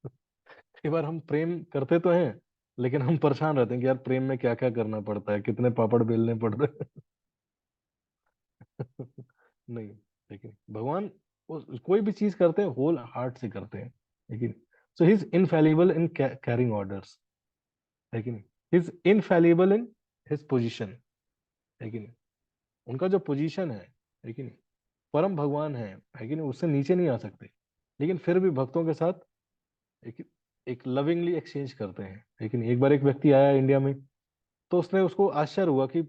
कई बार हम प्रेम करते तो हैं, लेकिन हम परेशान रहते हैं कि यार प्रेम में क्या क्या करना पड़ता है, कितने पापड़ बेलने पड़ते हैं। नहीं, लेकिन भगवान कोई भी चीज करते हैं होल हार्ट से करते हैं, लेकिन so he is infallible in carrying orders, है कि नहीं। He is infallible in his position, है कि नहीं। उनका जो पोजीशन है कि नहीं, परम भगवान है कि नहीं, उससे नीचे नहीं आ सकते, लेकिन फिर भी भक्तों के साथ एक एक लविंगली एक्सचेंज करते हैं, लेकिन एक बार एक व्यक्ति आया इंडिया में, तो उसने उसको आश्चर्य हुआ कि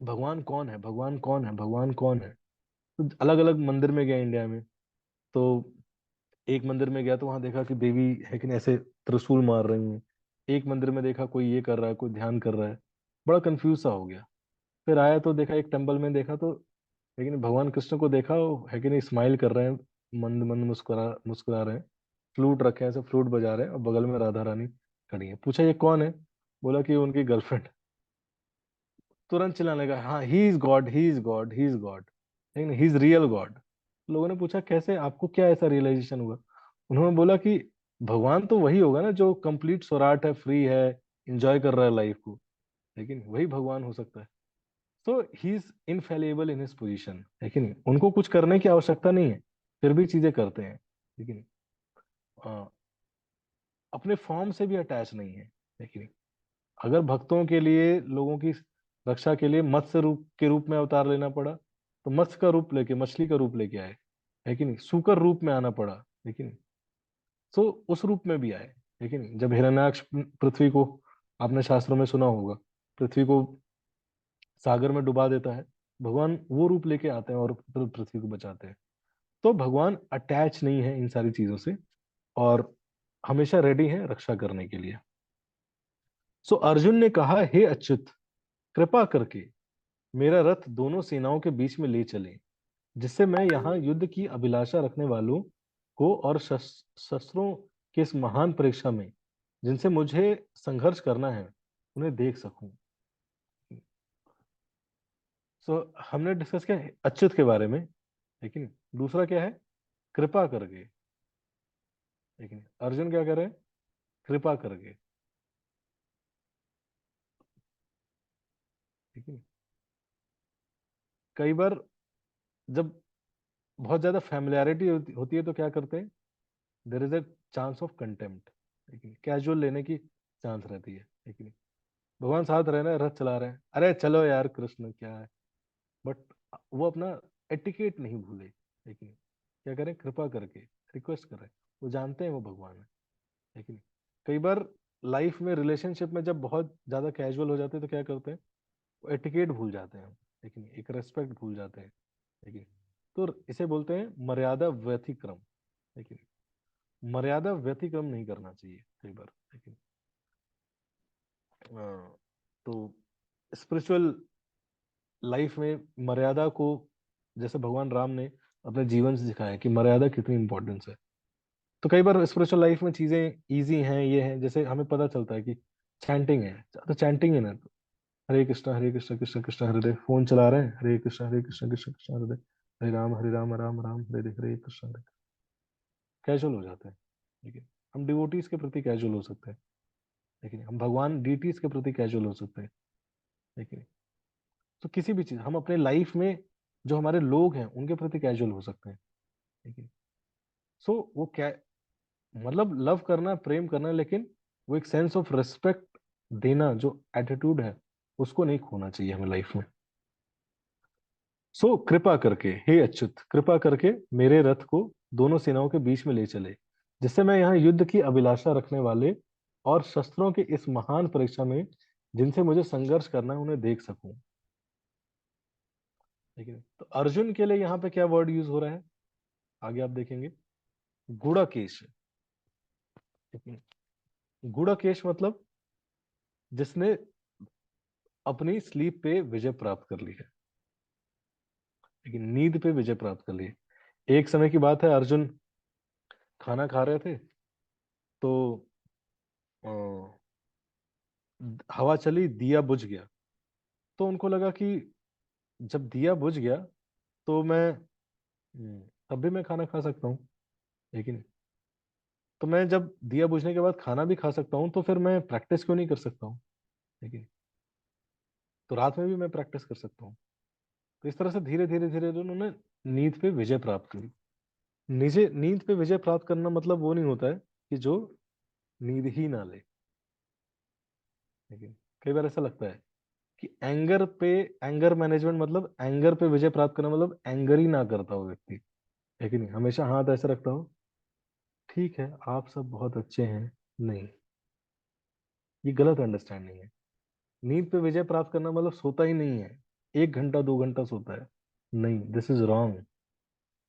भगवान कौन है, भगवान कौन है, भगवान कौन है। तो अलग अलग मंदिर में गया इंडिया में, तो एक मंदिर में गया तो वहां देखा कि देवी है कि नहीं ऐसे त्रिशूल मार रही हैं, एक मंदिर में देखा कोई ये कर रहा है, कोई ध्यान कर रहा है, बड़ा कंफ्यूज सा हो गया। फिर आया तो देखा एक टेम्पल में देखा तो, लेकिन भगवान कृष्ण को देखा, वो है कि नहीं स्माइल कर रहे हैं, मंद मंद मुस्कुरा मुस्कुरा रहे हैं, फ्लूट रखे हैं, ऐसे फ्लूट बजा रहे हैं, और बगल में राधा रानी खड़ी है। पूछा ये कौन है, बोला कि ये उनकी गर्लफ्रेंड। तुरंत चिल्लाने लगा, हाँ he is God, he is God, he is God, लेकिन ही इज रियल गॉड। लोगों ने पूछा कैसे, आपको क्या ऐसा रियलाइजेशन हुआ। उन्होंने बोला कि भगवान तो वही होगा ना जो कंप्लीट स्वराट है, फ्री है, इंजॉय कर रहा है लाइफ को, लेकिन वही भगवान हो सकता है। तो he is infallible in his position, है कि नहीं। उनको कुछ करने की आवश्यकता नहीं है, फिर भी चीजें करते हैं, लेकिन अपने फॉर्म से भी अटैच नहीं है कि नहीं। अगर भक्तों के लिए, लोगों की रक्षा के लिए मत्स्य रूप के रूप में अवतार लेना पड़ा, तो मत्स्य का रूप लेके, मछली का रूप लेके आए, है कि नहीं। सूकर रूप में आना पड़ा, लेकिन सो उस रूप में भी आए, है कि नहीं। जब हिरण्याक्ष पृथ्वी को, आपने शास्त्रों में सुना होगा, पृथ्वी को सागर में डुबा देता है, भगवान वो रूप लेके आते हैं और पृथ्वी को बचाते हैं। तो भगवान अटैच नहीं है इन सारी चीजों से, और हमेशा रेडी है रक्षा करने के लिए। सो अर्जुन ने कहा, हे अच्युत, कृपा करके मेरा रथ दोनों सेनाओं के बीच में ले चले, जिससे मैं यहाँ युद्ध की अभिलाषा रखने वालों को और शस्त्रों के इस महान परीक्षा में जिनसे मुझे संघर्ष करना है, उन्हें देख सकूं। सो हमने डिस्कस किया अच्युत के बारे में, लेकिन दूसरा क्या है, कृपा करके, लेकिन अर्जुन क्या करे, कृपा करके, ठीक है। कई बार जब बहुत ज्यादा फैमिलियरिटी होती है तो क्या करते हैं, there is a chance of contempt, लेकिन कैजुअल लेने की चांस रहती है, लेकिन भगवान साथ रहे ना, रथ चला रहे हैं, अरे चलो यार कृष्ण क्या है, बट वो अपना एटिकेट नहीं भूले, लेकिन क्या करें, कृपा करके रिक्वेस्ट कर रहे हैं, वो जानते हैं वो भगवान है, लेकिन कई बार लाइफ में, रिलेशनशिप में जब बहुत ज्यादा कैजुअल हो जाते हैं तो क्या करते हैं, वो एटिकेट भूल जाते हैं, लेकिन एक रेस्पेक्ट भूल जाते हैं, लेकिन तो इसे बोलते हैं मर्यादा व्यतिक्रम, लेकिन मर्यादा व्यतिक्रम नहीं करना चाहिए कई बार, लेकिन तो स्पिरिचुअल लाइफ में मर्यादा को, जैसे भगवान राम ने अपने जीवन से सिखाया कि मर्यादा कितनी इंपॉर्टेंस है। तो कई बार स्पिरिचुअल लाइफ में चीजें इजी हैं, ये है, जैसे हमें पता चलता है कि चैंटिंग है, तो चैंटिंग है ना, तो हरे कृष्ण कृष्ण कृष्ण हरे हरे, फोन चला रहे हैं, हरे कृष्ण कृष्ण कृष्ण हरे हरे, हरे राम राम राम हरे हरे, हरे कृष्ण हरे, कैजुअल हो जाते हैं, ठीक है। हम डिवोटीज के प्रति कैजुअल हो सकते हैं, लेकिन हम भगवान डीटीज के प्रति कैजुअल हो सकते हैं, लेकिन तो किसी भी चीज हम अपने लाइफ में जो हमारे लोग हैं उनके प्रति कैजुअल हो सकते हैं, लेकिन सो वो क्या मतलब लव करना, प्रेम करना, लेकिन वो एक सेंस ऑफ रिस्पेक्ट देना, जो एटीट्यूड है उसको नहीं खोना चाहिए हमें लाइफ में। सो कृपा करके हे अच्युत, कृपा करके मेरे रथ को दोनों सेनाओं के बीच में ले चले, जिससे मैं यहाँ युद्ध की अभिलाषा रखने वाले और शस्त्रों की इस महान परीक्षा में जिनसे मुझे संघर्ष करना है उन्हें देख सकूं। ठीक है, तो अर्जुन के लिए यहाँ पे क्या वर्ड यूज हो रहा है आगे आप देखेंगे, गुड़ाकेश। ठीक है, गुड़ाकेश मतलब जिसने अपनी स्लीप पे विजय प्राप्त कर ली है, लेकिन नींद पे विजय प्राप्त कर ली है। एक समय की बात है, अर्जुन खाना खा रहे थे, तो अ, हवा चली, दिया बुझ गया। तो उनको लगा कि जब दिया बुझ गया तो मैं तब भी मैं खाना खा सकता हूँ, लेकिन तो मैं जब दिया बुझने के बाद खाना भी खा सकता हूँ तो फिर मैं प्रैक्टिस क्यों नहीं कर सकता हूँ, लेकिन तो रात में भी मैं प्रैक्टिस कर सकता हूँ। तो इस तरह से धीरे धीरे धीरे धीरे उन्होंने नींद पे विजय प्राप्त करी। निजे नींद पे विजय प्राप्त करना मतलब वो नहीं होता है कि जो नींद ही ना ले, लेकिन कई बार ऐसा लगता है कि एंगर मैनेजमेंट मतलब एंगर पे विजय प्राप्त करना मतलब एंगर ही ना करता हो व्यक्ति, है कि नहीं, हमेशा हाथ ऐसे रखता हो, ठीक है आप सब बहुत अच्छे हैं। नहीं, ये गलत अंडरस्टैंडिंग है। नींद पे विजय प्राप्त करना मतलब सोता ही नहीं है, 1 घंटा 2 घंटा सोता है, नहीं, दिस इज रॉन्ग।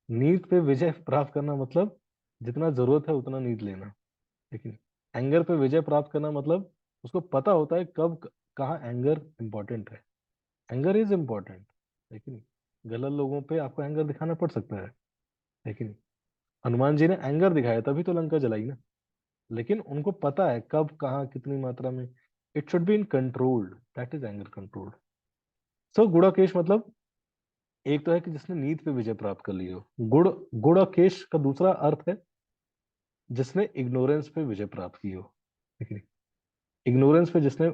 नींद पे विजय प्राप्त करना मतलब जितना जरूरत है उतना नींद लेना, लेकिन एंगर पे विजय प्राप्त करना मतलब उसको पता होता है कब कहाँ एंगर इंपॉर्टेंट है। एंगर इज इम्पोर्टेंट, लेकिन गलत लोगों पे आपको एंगर दिखाना पड़ सकता है, लेकिन हनुमान जी ने एंगर दिखाया तभी तो लंका जलाई ना, लेकिन उनको पता है कब कहाँ कितनी मात्रा में। It should be in controlled, that is anger controlled. So Gudakesh मतलब एक तो है कि जिसने नींद पे विजय प्राप्त कर ली हो, गुड़ाकेश का दूसरा अर्थ है जिसने इग्नोरेंस पे विजय प्राप्त की हो, ठीक है, इग्नोरेंस पे जिसने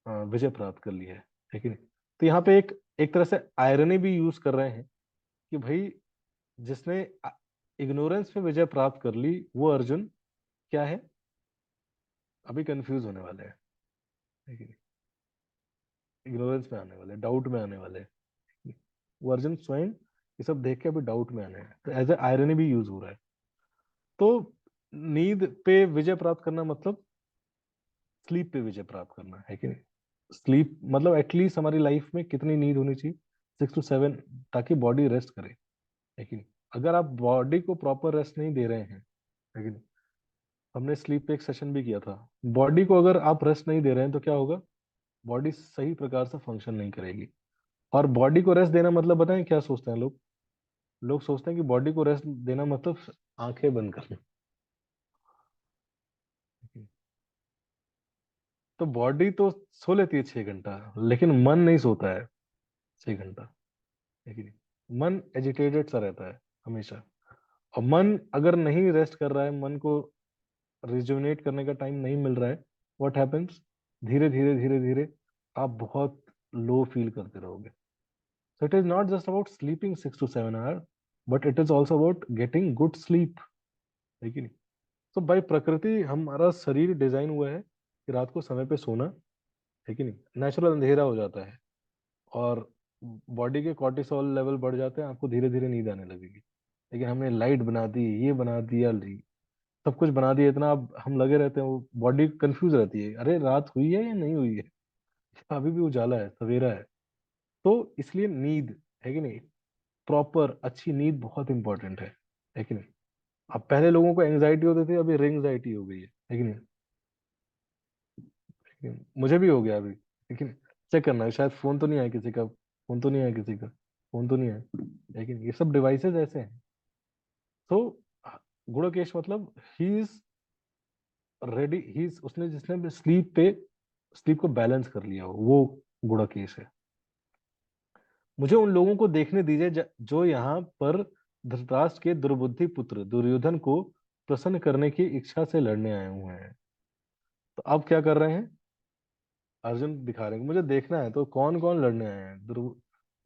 विजय प्राप्त कर ली है, ठीक है। तो यहाँ पे एक एक तरह से आयरनी भी यूज कर रहे हैं कि भाई जिसने इग्नोरेंस पे विजय प्राप्त कर ली वो अर्जुन क्या है, अभी कंफ्यूज होने वाले हैं, ठीक है, इग्नोरेंस में आने वाले, डाउट में आने वाले हैं। वो अर्जुन स्वयं ये सब देख के अभी डाउट में आने हैं, तो एज ए आयरनी भी यूज हो रहा है। तो नींद पे विजय प्राप्त करना मतलब स्लीप पे विजय प्राप्त करना, है कि नहीं। स्लीप मतलब एटलीस्ट हमारी लाइफ में कितनी नींद होनी चाहिए, 6 to 7, ताकि बॉडी रेस्ट करे, है कि नहीं। अगर आप बॉडी को प्रॉपर रेस्ट नहीं दे रहे हैं, है कि नहीं, हमने स्लीप पे एक सेशन भी किया था, बॉडी को अगर आप रेस्ट नहीं दे रहे हैं तो क्या होगा, बॉडी सही प्रकार से फंक्शन नहीं करेगी। और बॉडी को रेस्ट देना मतलब बताएं क्या सोचते हैं लोग, लोग सोचते हैं कि बॉडी को रेस्ट देना मतलब आंखें बंद करना। तो बॉडी तो सो लेती है 6 घंटा, लेकिन मन नहीं सोता है 6 घंटा, है कि नहीं। मन एजिटेटेड सा रहता है हमेशा, और मन अगर नहीं रेस्ट कर रहा है, मन को रिजुविनेट करने का टाइम नहीं मिल रहा है, व्हाट हैपेंस, धीरे धीरे धीरे धीरे आप बहुत लो फील करते रहोगे। So it is not just about sleeping 6 to 7 hour, but it is also about getting good sleep, है कि नहीं। तो बाय प्रकृति हमारा शरीर डिजाइन हुआ है कि रात को समय पे सोना, है कि नहीं, नेचुरल अंधेरा हो जाता है और बॉडी के कॉर्टिसोल लेवल बढ़ जाते हैं, आपको धीरे धीरे नींद आने लगेगी। लेकिन हमने लाइट बना दी, ये बना दिया, सब कुछ बना दिया, इतना अब हम लगे रहते हैं, वो बॉडी कंफ्यूज रहती है, अरे रात हुई है या नहीं हुई है, अभी भी उजाला है, सवेरा है। तो इसलिए नींद, है कि नहीं, प्रॉपर अच्छी नींद बहुत इंपॉर्टेंट है कि नहीं। अब पहले लोगों को एंग्जाइटी होती थी, अभी रिंग्जाइटी हो गई है कि नहीं, लेकिन मुझे भी हो गया अभी, लेकिन चेक करना है शायद फोन तो नहीं आया किसी का, फोन तो नहीं आया किसी का, फोन तो नहीं आया, लेकिन ये सब डिवाइसेस ऐसे हैं। तो गुड़केश मतलब he is ready, he is उसने जिसने स्लीप को बैलेंस कर लिया हो, वो गुड़केश है। मुझे उन लोगों को देखने दीजिए जो यहाँ पर धृतराष्ट्र के दुर्बुद्धि पुत्र दुर्योधन को प्रसन्न करने की इच्छा से लड़ने आए हुए हैं। तो अब क्या कर रहे हैं, अर्जुन दिखा रहे हैं मुझे देखना है तो कौन कौन लड़ने आए हैं।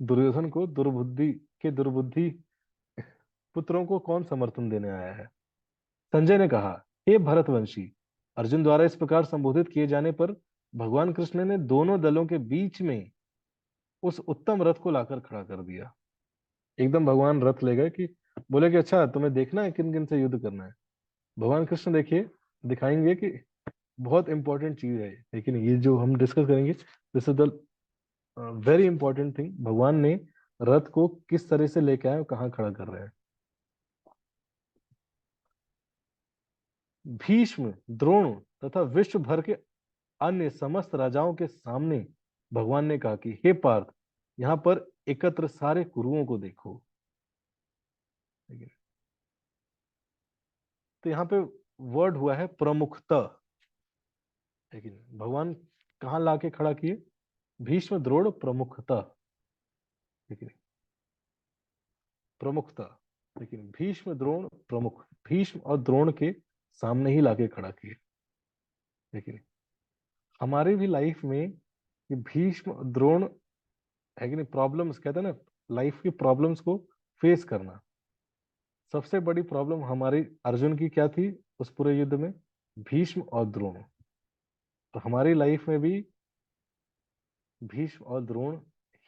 दुर्योधन को दुर्बुद्धि पुत्रों को कौन समर्थन देने आया है। संजय ने कहा, हे भरतवंशी, अर्जुन द्वारा इस प्रकार संबोधित किए जाने पर भगवान कृष्ण ने दोनों दलों के बीच में उस उत्तम रथ को लाकर खड़ा कर दिया। एकदम भगवान रथ ले गए कि बोले कि अच्छा तुम्हें देखना है किन किन से युद्ध करना है। भगवान कृष्ण देखिए दिखाएंगे कि बहुत इंपॉर्टेंट चीज है, लेकिन ये जो हम डिस्कस करेंगे this is the very important thing. भगवान ने रथ को किस तरह से लेके आए और कहाँ खड़ा कर रहे हैं। भीष्म, द्रोण तथा विश्व भर के अन्य समस्त राजाओं के सामने भगवान ने कहा कि हे पार्थ, यहाँ पर एकत्र सारे कुरुओं को देखो। ठीक है? तो यहाँ पे वर्ड हुआ है प्रमुखता। लेकिन भगवान कहाँ लाके खड़ा किए, भीष्म द्रोण प्रमुखता। ठीक है? प्रमुखता, लेकिन भीष्म द्रोण प्रमुख, भीष्म और द्रोण के सामने ही लाके खड़ा किए। लेकिन हमारी भी लाइफ में ये भीष्म द्रोण है कि नहीं, प्रॉब्लम्स कहते हैं ना, लाइफ की प्रॉब्लम्स को फेस करना। सबसे बड़ी प्रॉब्लम हमारी अर्जुन की क्या थी उस पूरे युद्ध में, भीष्म और द्रोण। तो हमारी लाइफ में भी भीष्म और द्रोण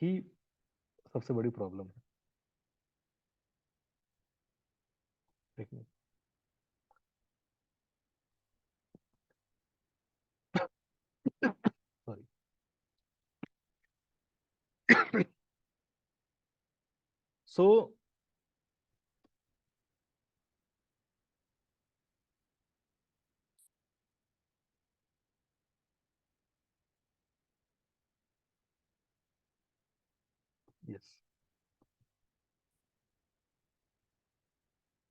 ही सबसे बड़ी प्रॉब्लम है। ठीक है? सॉरी। सो यस,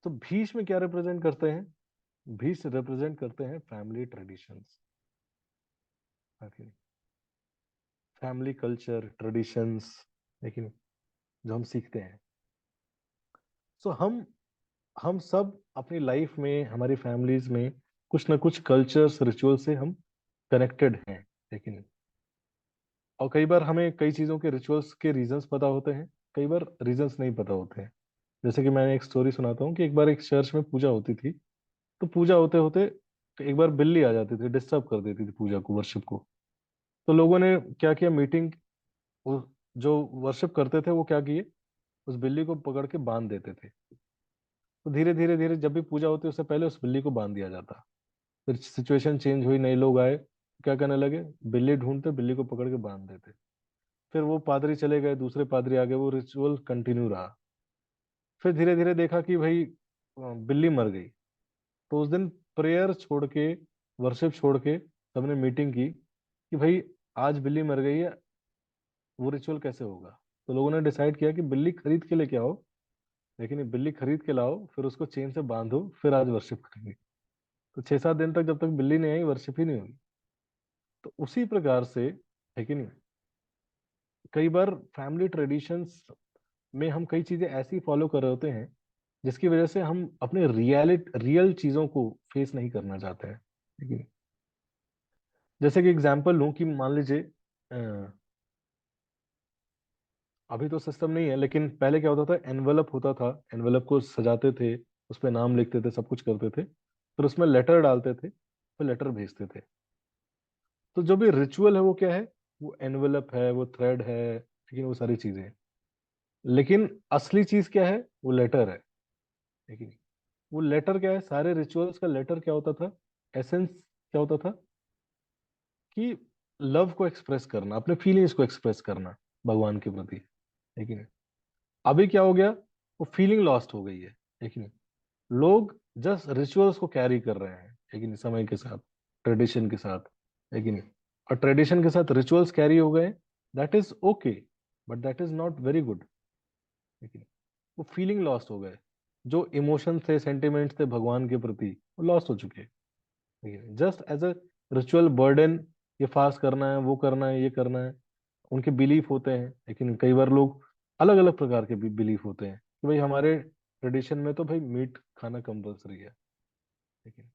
तो भीष्म क्या रिप्रेजेंट करते हैं, भीष्म रिप्रेजेंट करते हैं family traditions, family culture traditions, लेकिन जो हम सीखते हैं। सो हम सब अपनी लाइफ में हमारी फैमिलीज में कुछ ना कुछ कल्चर्स रिचुअल से हम कनेक्टेड हैं। लेकिन और कई बार हमें कई चीजों के रिचुअल्स के रीजंस पता होते हैं, कई बार रीजंस नहीं पता होते हैं। जैसे कि मैंने एक स्टोरी सुनाता हूँ कि एक बार एक चर्च में पूजा होती थी। तो पूजा होते होते एक बार बिल्ली आ जाती थी, डिस्टर्ब कर देती थी पूजा को, वर्शिप को। तो लोगों ने क्या किया, मीटिंग, वो जो वर्शिप करते थे वो क्या किए, उस बिल्ली को पकड़ के बांध देते थे। तो धीरे धीरे धीरे जब भी पूजा होती उससे पहले उस बिल्ली को बांध दिया जाता। फिर सिचुएशन चेंज हुई, नए लोग आए, क्या करने लगे, बिल्ली ढूंढते बिल्ली को पकड़ के बांध देते। फिर वो पादरी चले गए, दूसरे पादरी आ गए, वो रिचुअल कंटिन्यू रहा। फिर धीरे धीरे देखा कि भाई बिल्ली मर गई। तो उस दिन प्रेयर छोड़ के, वर्शिप छोड़ के सबने मीटिंग की कि भाई आज बिल्ली मर गई है, वो रिचुअल कैसे होगा। तो लोगों ने डिसाइड किया कि बिल्ली खरीद के लेके आओ, लेकिन ये बिल्ली खरीद के लाओ, फिर उसको चेन से बांधो, फिर आज वर्शिप करेंगे। तो 6-7 दिन तक जब तक बिल्ली नहीं आई वर्शिप ही नहीं हुई। तो उसी प्रकार से है कि नहीं, कई बार फैमिली ट्रेडिशंस में हम कई चीजें ऐसी फॉलो कर रहे होते हैं जिसकी वजह से हम अपने रियल चीजों को फेस नहीं करना चाहते हैं। ठीक है? जैसे कि एग्जांपल लूं कि मान लीजिए अभी तो सिस्टम नहीं है, लेकिन पहले क्या होता था, एनवेलप होता था, एनवेलप को सजाते थे, उस पे नाम लिखते थे, सब कुछ करते थे, फिर उसमें लेटर डालते थे, फिर लेटर भेजते थे। तो जो भी रिचुअल है वो क्या है, वो एनवेलप है, वो थ्रेड है, लेकिन वो सारी चीजें हैं। लेकिन असली चीज क्या है, वो लेटर है। लेकिन वो लेटर क्या है, सारे रिचुअल्स का लेटर क्या होता था, एसेंस क्या होता था कि लव को एक्सप्रेस करना, अपने फीलिंग्स को एक्सप्रेस करना भगवान के प्रति। लेकिन अभी क्या हो गया, वो फीलिंग लॉस्ट हो गई है। लेकिन लोग जस्ट रिचुअल्स को कैरी कर रहे हैं, लेकिन समय के साथ, ट्रेडिशन के साथ। लेकिन और ट्रेडिशन के साथ रिचुअल्स कैरी हो गए, that is okay, but that is not very good. लेकिन वो फीलिंग लॉस्ट हो गए, जो इमोशन थे, सेंटिमेंट्स थे भगवान के प्रति, वो लॉस्ट हो चुके हैं। Just as a ritual burden, ये फास्ट करना है, वो करना है, ये करना है, उनके बिलीफ होते हैं। लेकिन कई बार लोग अलग अलग प्रकार के भी बिलीफ होते हैं कि भाई हमारे ट्रेडिशन में तो भाई मीट खाना कंपलसरी है। लेकिन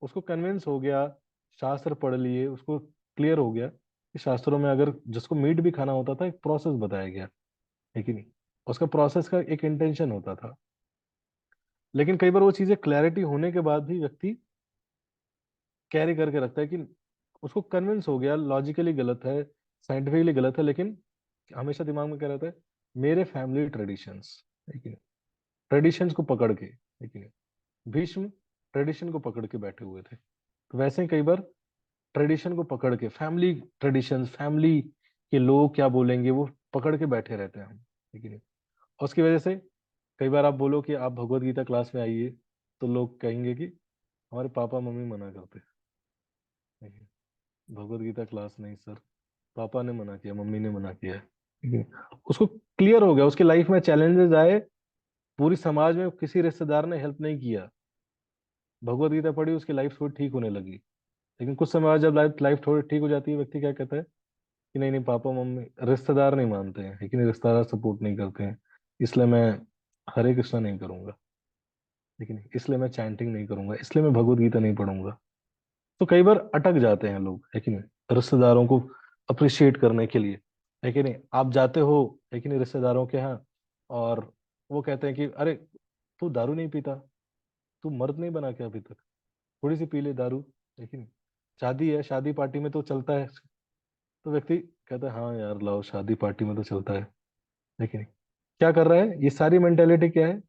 उसको कन्विंस हो गया, शास्त्र पढ़ लिए, उसको क्लियर हो गया कि शास्त्रों में अगर जिसको मीट भी खाना होता था, एक प्रोसेस बताया गया है कि नहीं, उसका प्रोसेस का एक इंटेंशन होता था। लेकिन कई बार वो चीजें क्लैरिटी होने के बाद भी व्यक्ति कैरी करके रखता है कि उसको कन्विंस हो गया, लॉजिकली गलत है, साइंटिफिकली गलत है, लेकिन हमेशा दिमाग में क्या रहता है, मेरे फैमिली ट्रेडिशंस, है कि नहीं, ट्रेडिशंस को पकड़ के, है कि नहीं। भीष्म ट्रेडिशन को पकड़ के बैठे हुए थे, तो वैसे ही कई बार ट्रेडिशन को पकड़ के, फैमिली ट्रेडिशन, फैमिली के लोग क्या बोलेंगे वो पकड़ के बैठे रहते हैं हम, है कि नहीं। और उसकी वजह से कई बार आप बोलो कि आप भगवत गीता क्लास में आइए, तो लोग कहेंगे कि हमारे पापा मम्मी मना करते हैं, भगवत गीता क्लास नहीं सर, पापा ने मना किया, मम्मी ने मना किया है, ठीक है। उसको क्लियर हो गया, उसके लाइफ में चैलेंजेस आए, पूरी समाज में किसी रिश्तेदार ने हेल्प नहीं किया, भगवत गीता पढ़ी, उसकी लाइफ थोड़ी ठीक होने लगी। लेकिन कुछ समय बाद जब लाइफ लाइफ थोड़ी ठीक हो जाती है, व्यक्ति क्या कहता है कि नहीं नहीं, पापा मम्मी रिश्तेदार नहीं मानते हैं, लेकिन रिश्तेदार सपोर्ट नहीं करते हैं, इसलिए मैं हरे कृष्णा नहीं करूंगा, लेकिन इसलिए मैं चैंटिंग नहीं करूंगा, इसलिए मैं भगवत गीता नहीं पढ़ूंगा। तो कई बार अटक जाते हैं लोग, है कि नहीं, रिश्तेदारों को अप्रिशिएट करने के लिए, है कि नहीं। आप जाते हो, है कि नहीं, रिश्तेदारों के यहाँ, और वो कहते हैं कि अरे तू दारू नहीं पीता, तू मर्द नहीं बना क्या अभी तक, थोड़ी सी पी ले दारू, है कि नहीं, शादी है, शादी पार्टी में तो चलता है। तो व्यक्ति कहता है हाँ यार लाओ, शादी पार्टी में तो चलता है कि नहीं। क्या कर रहा है, ये सारी मेंटेलिटी क्या है,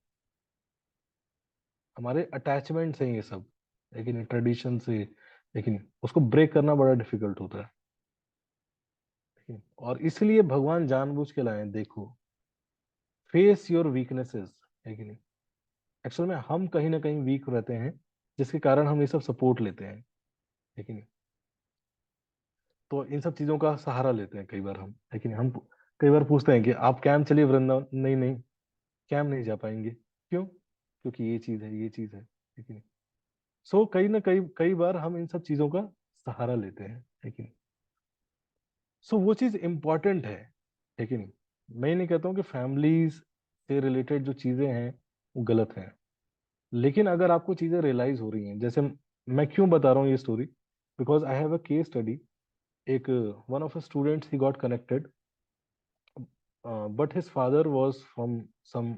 हमारे अटैचमेंट से ये सब, है कि नहीं, ट्रेडिशन से, है कि नहीं, उसको ब्रेक करना बड़ा डिफिकल्ट होता है। और इसलिए भगवान जानबूझ के लाए हैं, देखो, फेस योर वीकनेसेस, है कि नहीं। एक्चुअल में हम कहीं ना कहीं वीक रहते हैं, जिसके कारण हम ये सब सपोर्ट लेते हैं, है कि नहीं। तो इन सब चीजों का सहारा लेते हैं कई बार हम, है कि नहीं। हम कई बार पूछते हैं कि आप कैंप चलिए वृंदावन, नहीं नहीं, कैंप नहीं जा पाएंगे, क्यों, क्योंकि ये चीज है, ये चीज है कि नहीं। सो कई ना कई कई बार हम इन सब चीजों का सहारा लेते हैं, है कि नहीं। सो वो चीज इंपॉर्टेंट है कि नहीं। मैं ये नहीं कहता हूँ कि फैमिलीज से रिलेटेड जो चीजें हैं वो गलत हैं, लेकिन अगर आपको चीजें रियलाइज हो रही हैं, जैसे मैं क्यों बता रहा हूँ ये story, because I have a case study. एक one of students he got connected, but his father was from some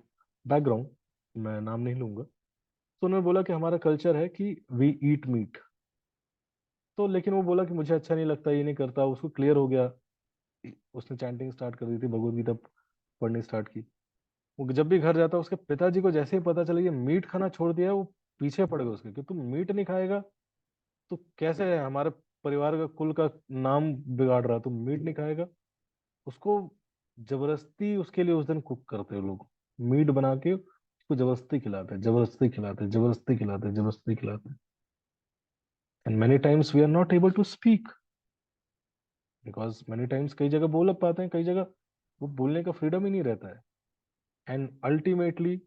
background, मैं नाम नहीं लूंगा। तो उन्होंने बोला कि हमारा कल्चर है कि वी ईट मीट। तो लेकिन वो बोला कि मुझे अच्छा नहीं लगता, ये नहीं करता, उसको क्लियर हो गया, उसने चैंटिंग स्टार्ट कर दी थी, भगवत गीता पढ़नी स्टार्ट की। वो जब भी घर जाता, उसके पिताजी को जैसे ही पता चला ये मीट खाना छोड़ दिया है, वो पीछे पड़ गए उसके कि तुम मीट नहीं खाएगा तो कैसे है, हमारे परिवार का कुल का नाम बिगाड़ रहा, तुम मीट नहीं खाएगा। उसको जबरदस्ती उसके लिए उस दिन कुक करते हैं लोग, मीट बना के उसको जबरदस्ती खिलाते हैं, जबरदस्ती खिलाते हैं, जबरदस्ती खिलाते हैं, जबरदस्ती खिलाते हैं। And many times we are not able to speak, because many times कई जगह बोल पाते हैं, कई जगह वो बोलने का फ्रीडम ही नहीं रहता है। एंड अल्टीमेटली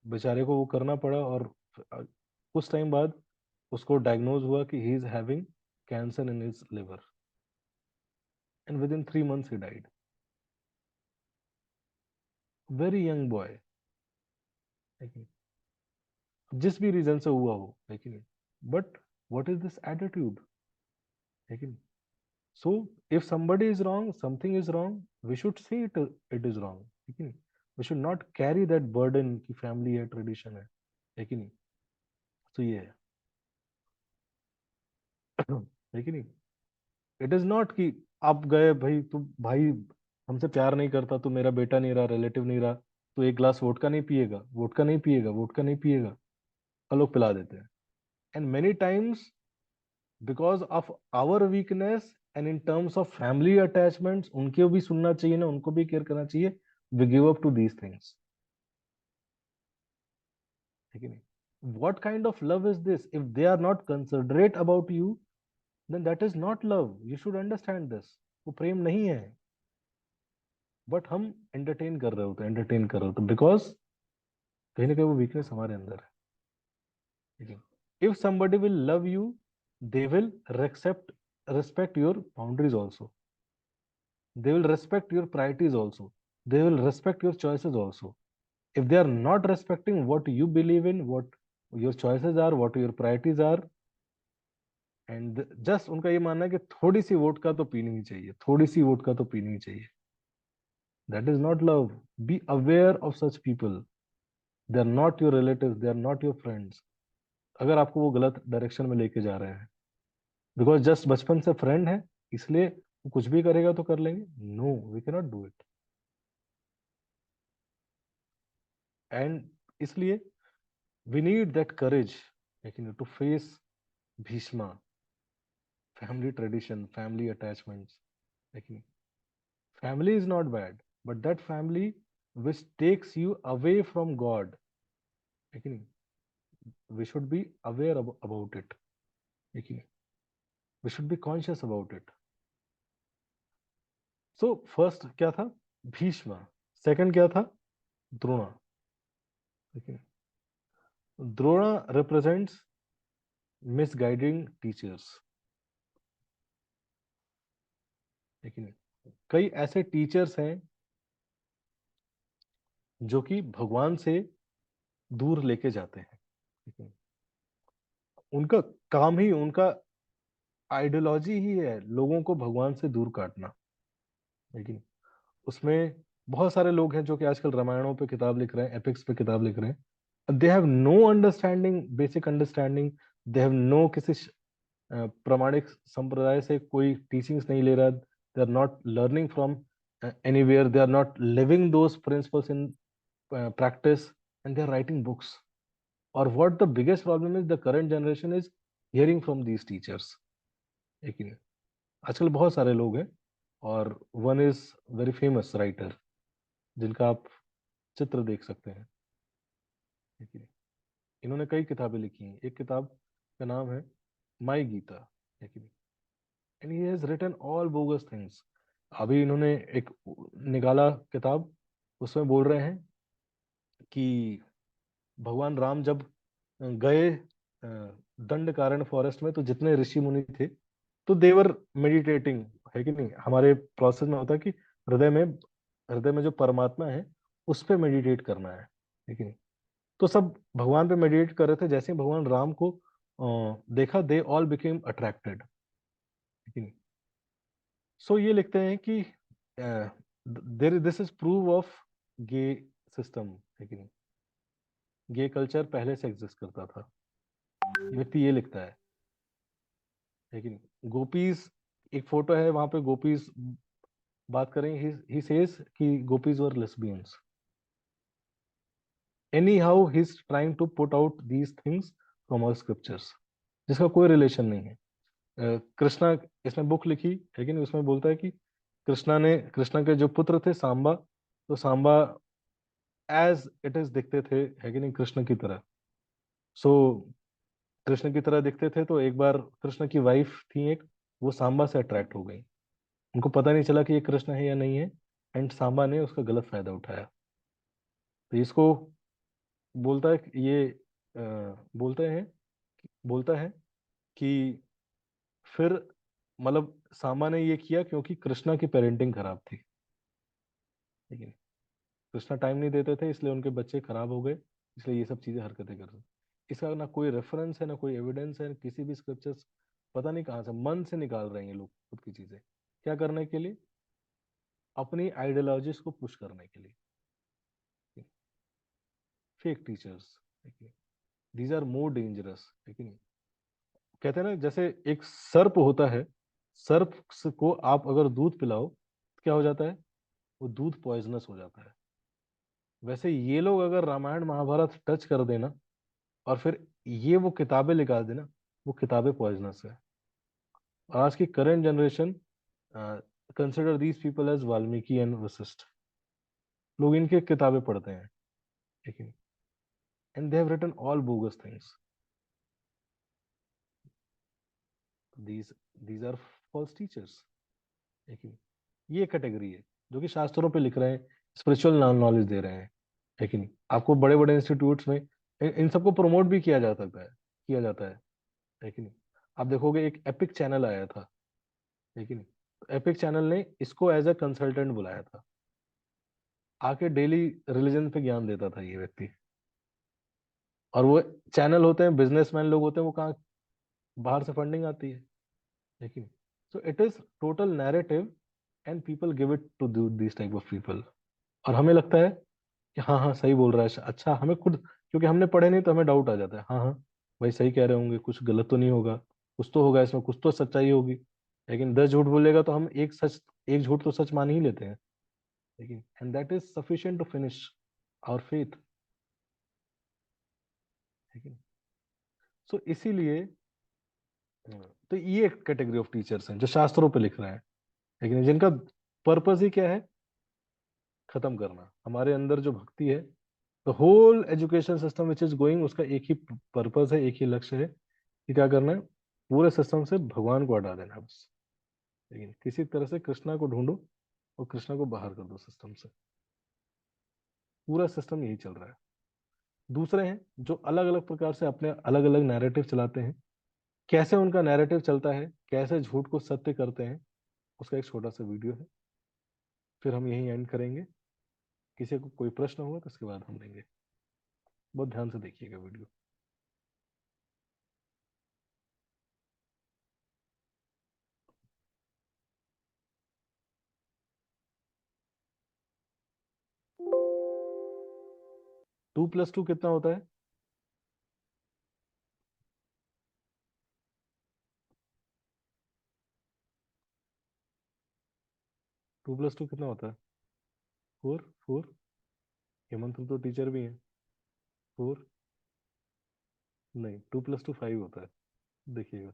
बेचारे को वो करना पड़ा, और कुछ टाइम बाद उसको डायग्नोज हुआ कि he is having cancer in his liver, and with in 3 months he died, very young boy, जिस भी रीजन से हुआ हो, है कि नहीं। But what is this attitude, है कि नहीं। So if somebody is wrong, something is wrong, we should say it is wrong, है कि नहीं। we should not carry that burden कि फैमिली है, ट्रेडिशन है कि नहीं। तो ये है कि नहीं। इट इज नॉट कि आप गए भाई, तू भाई हमसे प्यार नहीं करता, तू मेरा बेटा नहीं रहा, रिलेटिव नहीं रहा, तो एक ग्लास वोडका नहीं पिएगा, वोडका नहीं पिएगा, वोडका नहीं पिएगा, और लोग पिला देते हैं। And many times because of our weakness and in terms of family attachments, उनको भी सुनना चाहिए ना, उनको भी केयर करना चाहिए, we give up to these things, है कि नहीं। what kind of love is this if they are not considerate about you, then that is not love, you should understand this। वो प्रेम नहीं है, बट हम एंटरटेन कर रहे होते हैं, एंटरटेन कर रहे होते हैं, बिकॉज कहीं ना कहीं वो वीकनेस हमारे अंदर है। If somebody will love you, they will respect your boundaries also, they will respect your priorities also, they will respect your choices also। if they are not respecting what you believe in, what your choices are, what your priorities are, and just उनका ये मानना है कि थोड़ी सी वोट का तो पीनी ही चाहिए, थोड़ी सी वोट का तो पीनी ही चाहिए. That is not love. Be aware of such people. They are not your relatives, they are not your friends. अगर आपको वो गलत डायरेक्शन में लेके जा रहे हैं बिकॉज जस्ट बचपन से फ्रेंड है इसलिए वो कुछ भी करेगा तो कर लेंगे, no, we can not do it. And इसलिए वी नीड दैट करेज, लेकिन to face Bhishma, family tradition, family attachments. लेकिन family is not bad, but that family which takes you away from God, लेकिन we should be aware about it. लेकिन we should be conscious about it. So first क्या था? भीष्मा. Second क्या था? द्रोणा. लेकिन द्रोणा represents misguiding teachers. लेकिन कई ऐसे टीचर्स हैं जो कि भगवान से दूर लेके जाते हैं. लेकिन उनका काम ही, उनका आइडियोलॉजी ही है लोगों को भगवान से दूर काटना. लेकिन उसमें बहुत सारे लोग हैं जो कि आजकल रामायणों पे किताब लिख रहे हैं, एपिक्स पे किताब लिख रहे हैं. They have no understanding, basic understanding. They have no किसी प्रामाणिक संप्रदाय से कोई टीचिंग्स नहीं ले रहा. They are not learning from anywhere. They are not living those principles in practice, and they are writing books. Or what the biggest problem is, the current generation is hearing from these teachers. लेकिन आजकल बहुत सारे लोग हैं और one is very famous writer जिनका आप चित्र देख सकते हैं. लेकिन इन्होंने कई किताबें लिखी हैं. एक किताब का नाम है माई गीता. लेकिन and he has written all bogus things. अभी इन्होंने एक निकाला किताब, उसमें बोल रहे हैं कि भगवान राम जब गए दंड कारण फॉरेस्ट में तो जितने ऋषि मुनि थे तो देवर मेडिटेटिंग, है कि नहीं. हमारे प्रोसेस में होता है कि हृदय में जो परमात्मा है उस पे मेडिटेट करना है कि नहीं. तो सब भगवान पे मेडिटेट कर रहे थे. जैसे ही भगवान राम को देखा, दे ऑल बिकेम अट्रैक्टेड, है कि नहीं. सो ये लिखते हैं कि there this is prove of gay system, है कि नहीं. गे कल्चर पहले से एग्जिस्ट करता था. ये व्यक्ति ये लिखता है कि नहीं. गोपीज, एक फोटो है वहां पे गोपीज बात करें. ही सेज कि gopis were lesbians. Anyhow he is trying to put out these things from our scriptures जिसका कोई रिलेशन नहीं है. कृष्णा इसने बुक लिखी, लेकिन उसमें बोलता है कि कृष्णा के जो पुत्र थे सांबा, तो सांबा एज इट इज दिखते थे, है कि नहीं, कृष्ण की तरह. सो कृष्ण की तरह दिखते थे तो एक बार कृष्ण की वाइफ थी एक, वो सांबा से अट्रैक्ट हो गई. उनको पता नहीं चला कि ये कृष्ण है या नहीं है, एंड सांबा ने उसका गलत फायदा उठाया. तो इसको बोलता है कि ये बोलता है कि फिर मतलब सांबा ने ये किया क्योंकि कृष्णा की पेरेंटिंग खराब थी. लेकिन कृष्णा टाइम नहीं देते थे इसलिए उनके बच्चे खराब हो गए, इसलिए ये सब चीजें हरकतें कर रहे. इसका ना कोई रेफरेंस है ना कोई एविडेंस है, किसी भी स्क्रिप्चर्स. पता नहीं कहाँ से मन से निकाल रहे हैं ये लोग खुद की चीजें. क्या करने के लिए? अपनी आइडियोलॉजीज को पुश करने के लिए. Fake teachers, these are more dangerous. लेकिन कहते हैं ना, जैसे एक सर्प होता है, सर्प को आप अगर दूध पिलाओ तो क्या हो जाता है? वो दूध पॉइजनस हो जाता है. वैसे ये लोग अगर रामायण महाभारत टच कर देना और फिर ये वो किताबें निकाल देना, वो किताबें पॉइजनस है. और आज की current generation consider these people as Valmiki and Vashishtha. लोग इनके किताबें पढ़ते हैं, लेकिन and they have written all bogus things. these these are false teachers. लेकिन ये कैटेगरी है जो कि शास्त्रों पे लिख रहे हैं, स्पिरिचुअल नॉलेज दे रहे हैं. लेकिन आपको बड़े बड़े इंस्टीट्यूट्स में इन सबको प्रमोट भी किया जाता है. लेकिन आप देखोगे एक एपिक चैनल आया था. लेकिन एपिक चैनल ने इसको एज अ कंसल्टेंट बुलाया था, आके डेली रिलीजन पे ज्ञान देता था ये व्यक्ति. और वो चैनल होते हैं, बिजनेसमैन लोग होते हैं, वो कहाँ बाहर से फंडिंग आती है, लेकिन so it is total narrative and people give it to this type of people. और हमें लगता है कि हाँ हाँ सही बोल रहा है, अच्छा हमें खुद, क्योंकि हमने पढ़े नहीं तो हमें डाउट आ जाता है, हाँ हाँ भाई सही कह रहे होंगे, कुछ गलत तो नहीं होगा, कुछ तो होगा इसमें, कुछ तो सच्चाई होगी। लेकिन 10 झूठ बोलेगा तो हम एक झूठ तो सच मान ही लेते हैं, लेकिन and that is sufficient to finish our faith. लेकिन सो इसीलिए तो ये एक कैटेगरी ऑफ टीचर्स हैं जो शास्त्रों पे लिख रहे हैं, लेकिन जिनका पर्पस ही क्या है, खत्म करना हमारे अंदर जो भक्ति है। The whole education system which is going, उसका एक ही पर्पस है, एक ही लक्ष्य है कि क्या करना है, पूरे सिस्टम से भगवान को हटा देना है बस। लेकिन किसी तरह से कृष्णा को ढूंढो और कृष्णा को बाहर कर दो सिस्टम से, पूरा सिस्टम यही चल रहा है। दूसरे हैं जो अलग अलग प्रकार से अपने अलग अलग नैरेटिव चलाते हैं, कैसे उनका नैरेटिव चलता है, कैसे झूठ को सत्य करते हैं, उसका एक छोटा सा वीडियो है, फिर हम यही एंड करेंगे। किसी को कोई प्रश्न होगा तो इसके बाद हम लेंगे, बहुत ध्यान से देखिएगा वीडियो। टू प्लस टू कितना होता है? टू प्लस टू कितना होता है? फोर। फोर, हेमंत तो टीचर भी है। फोर नहीं, टू प्लस टू फाइव होता है, देखिएगा।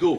2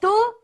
2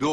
2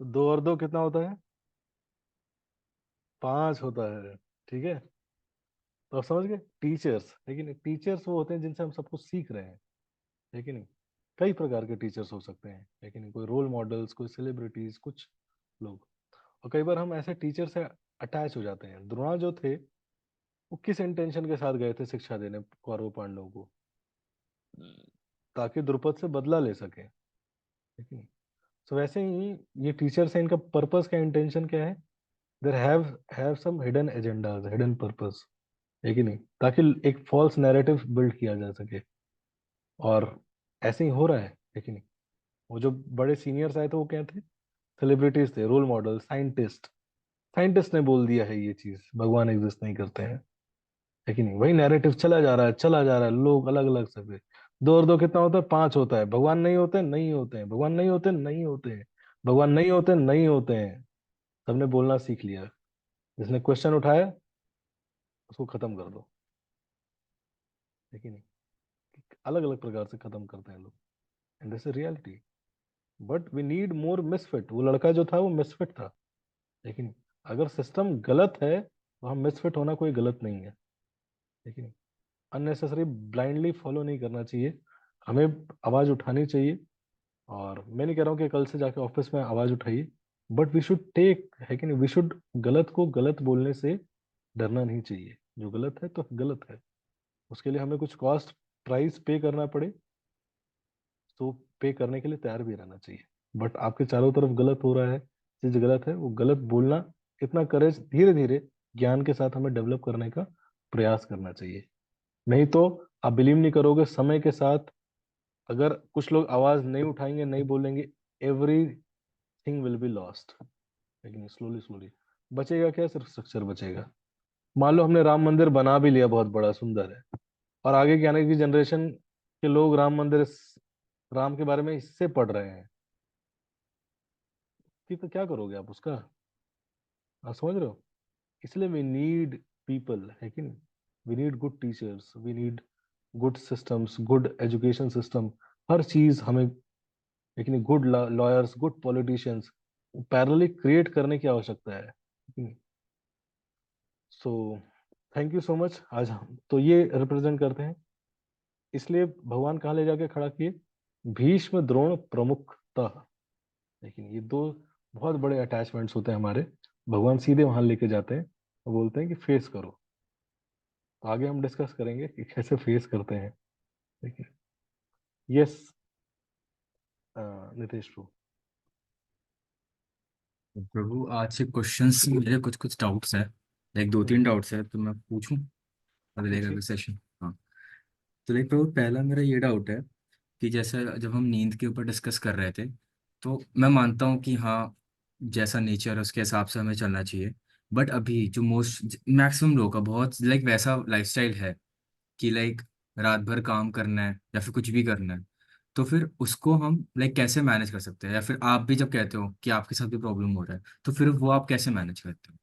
2 और 2 कितना होता है? 5 होता है। ठीक है, तो आप समझ गए। टीचर्स है कि नहीं, टीचर्स वो होते हैं जिनसे हम सब कुछ सीख रहे हैं, है कि नहीं। कई प्रकार के टीचर्स हो सकते हैं, है कि नहीं। कोई रोल मॉडल्स, कोई सेलिब्रिटीज, कुछ लोग। और कई बार हम ऐसे टीचर से अटैच हो जाते हैं। द्रोण जो थे वो किस इंटेंशन के साथ गए थे शिक्षा देने कौरव पांडवों को? ताकि द्रुपद से बदला ले सके, है कि नहीं। तो वैसे ही ये टीचर्स हैं, इनका पर्पस क्या, इंटेंशन क्या है? There have some hidden agendas, hidden purpose, है कि नहीं, ताकि एक फॉल्स नैरेटिव बिल्ड किया जा सके। और ऐसे ही हो रहा है कि नहीं। वो जो बड़े सीनियर्स आए थे वो क्या थे? सेलिब्रिटीज थे, रोल मॉडल, साइंटिस्ट। साइंटिस्ट ने बोल दिया है ये चीज, भगवान एग्जिस्ट नहीं करते हैं, है कि नहीं। वही नैरेटिव चला जा रहा है, चला जा रहा है। लोग अलग अलग सब। 2 और 2 कितना होता है? 5 होता है। भगवान नहीं होते, नहीं होते हैं। भगवान नहीं होते, नहीं होते हैं। भगवान नहीं होते, नहीं होते हैं। सबने बोलना सीख लिया। जिसने क्वेश्चन उठाया उसको खत्म कर दो, है कि नहीं। अलग अलग प्रकार से खत्म करते हैं लोग, and this is reality. But we need more misfit. वो लड़का जो था वो मिसफिट था, लेकिन अगर सिस्टम गलत है तो हम मिसफिट होना कोई गलत नहीं है, लेकिन अननेसेसरी ब्लाइंडली फॉलो नहीं करना चाहिए। हमें आवाज उठानी चाहिए। और मैं नहीं कह रहा हूँ कि कल से जाके ऑफिस में आवाज उठाइए, बट वी शुड टेक, है कि नहीं, वी शुड, गलत को गलत बोलने से डरना नहीं चाहिए। जो गलत है तो गलत है, उसके लिए हमें कुछ कॉस्ट प्राइस पे करना पड़े तो पे करने के लिए तैयार भी रहना चाहिए। बट आपके चारों तरफ गलत हो रहा है, चीज गलत है, वो गलत बोलना, इतना करेज धीरे धीरे ज्ञान के साथ हमें डेवलप करने का प्रयास करना चाहिए। नहीं तो आप बिलीव नहीं करोगे, समय के साथ अगर कुछ लोग आवाज नहीं उठाएंगे, नहीं बोलेंगे, एवरीथिंग विल बी लॉस्ट। लेकिन स्लोली स्लोली बचेगा क्या? सिर्फ स्ट्रक्चर बचेगा। मान लो हमने राम मंदिर बना भी लिया, बहुत बड़ा सुंदर है, और आगे की आने की जनरेशन के लोग राम मंदिर, राम के बारे में इससे पढ़ रहे हैं, तो क्या करोगे आप उसका? आप समझ रहे हो। इसलिए वी नीड पीपल, है कि नहीं। We need good teachers, we need good systems, good education system. हर चीज हमें लेकिन good lawyers, good politicians parallelly create करने की आवश्यकता है। So thank you so much. आज हम तो ये रिप्रेजेंट करते हैं, इसलिए भगवान कहाँ ले जाके खड़ा किए? भीष्म द्रोण प्रमुखतः। लेकिन ये दो बहुत बड़े अटैचमेंट्स होते हैं हमारे, भगवान सीधे वहां लेके जाते हैं और बोलते हैं कि फेस करो। तो आगे हम डिस्कस करेंगे कि कैसे फेस करते हैं। देखिए, यस नितेश प्रो।
प्रभु आज से क्वेश्चंस मेरे कुछ कुछ डाउट्स है, लाइक दो तीन डाउट्स है, तो मैं पूछूं अगले
पूछिए।
अगले सेशन। हाँ, तो लाइक प्रभु पहला मेरा ये डाउट है कि जैसे जब हम नींद के ऊपर डिस्कस कर रहे थे, तो मैं मानता हूँ कि हाँ, जैसा नेचर है उसके हिसाब से हमें चलना चाहिए। बट अभी जो मोस्ट मैक्सिमम लोगों का बहुत लाइक वैसा लाइफस्टाइल है कि लाइक रात भर काम करना है या फिर कुछ भी करना है, तो फिर उसको हम लाइक कैसे मैनेज कर सकते हैं? या फिर आप भी जब कहते हो कि आपके साथ भी प्रॉब्लम हो रहा है, तो फिर वो आप कैसे मैनेज करते हो?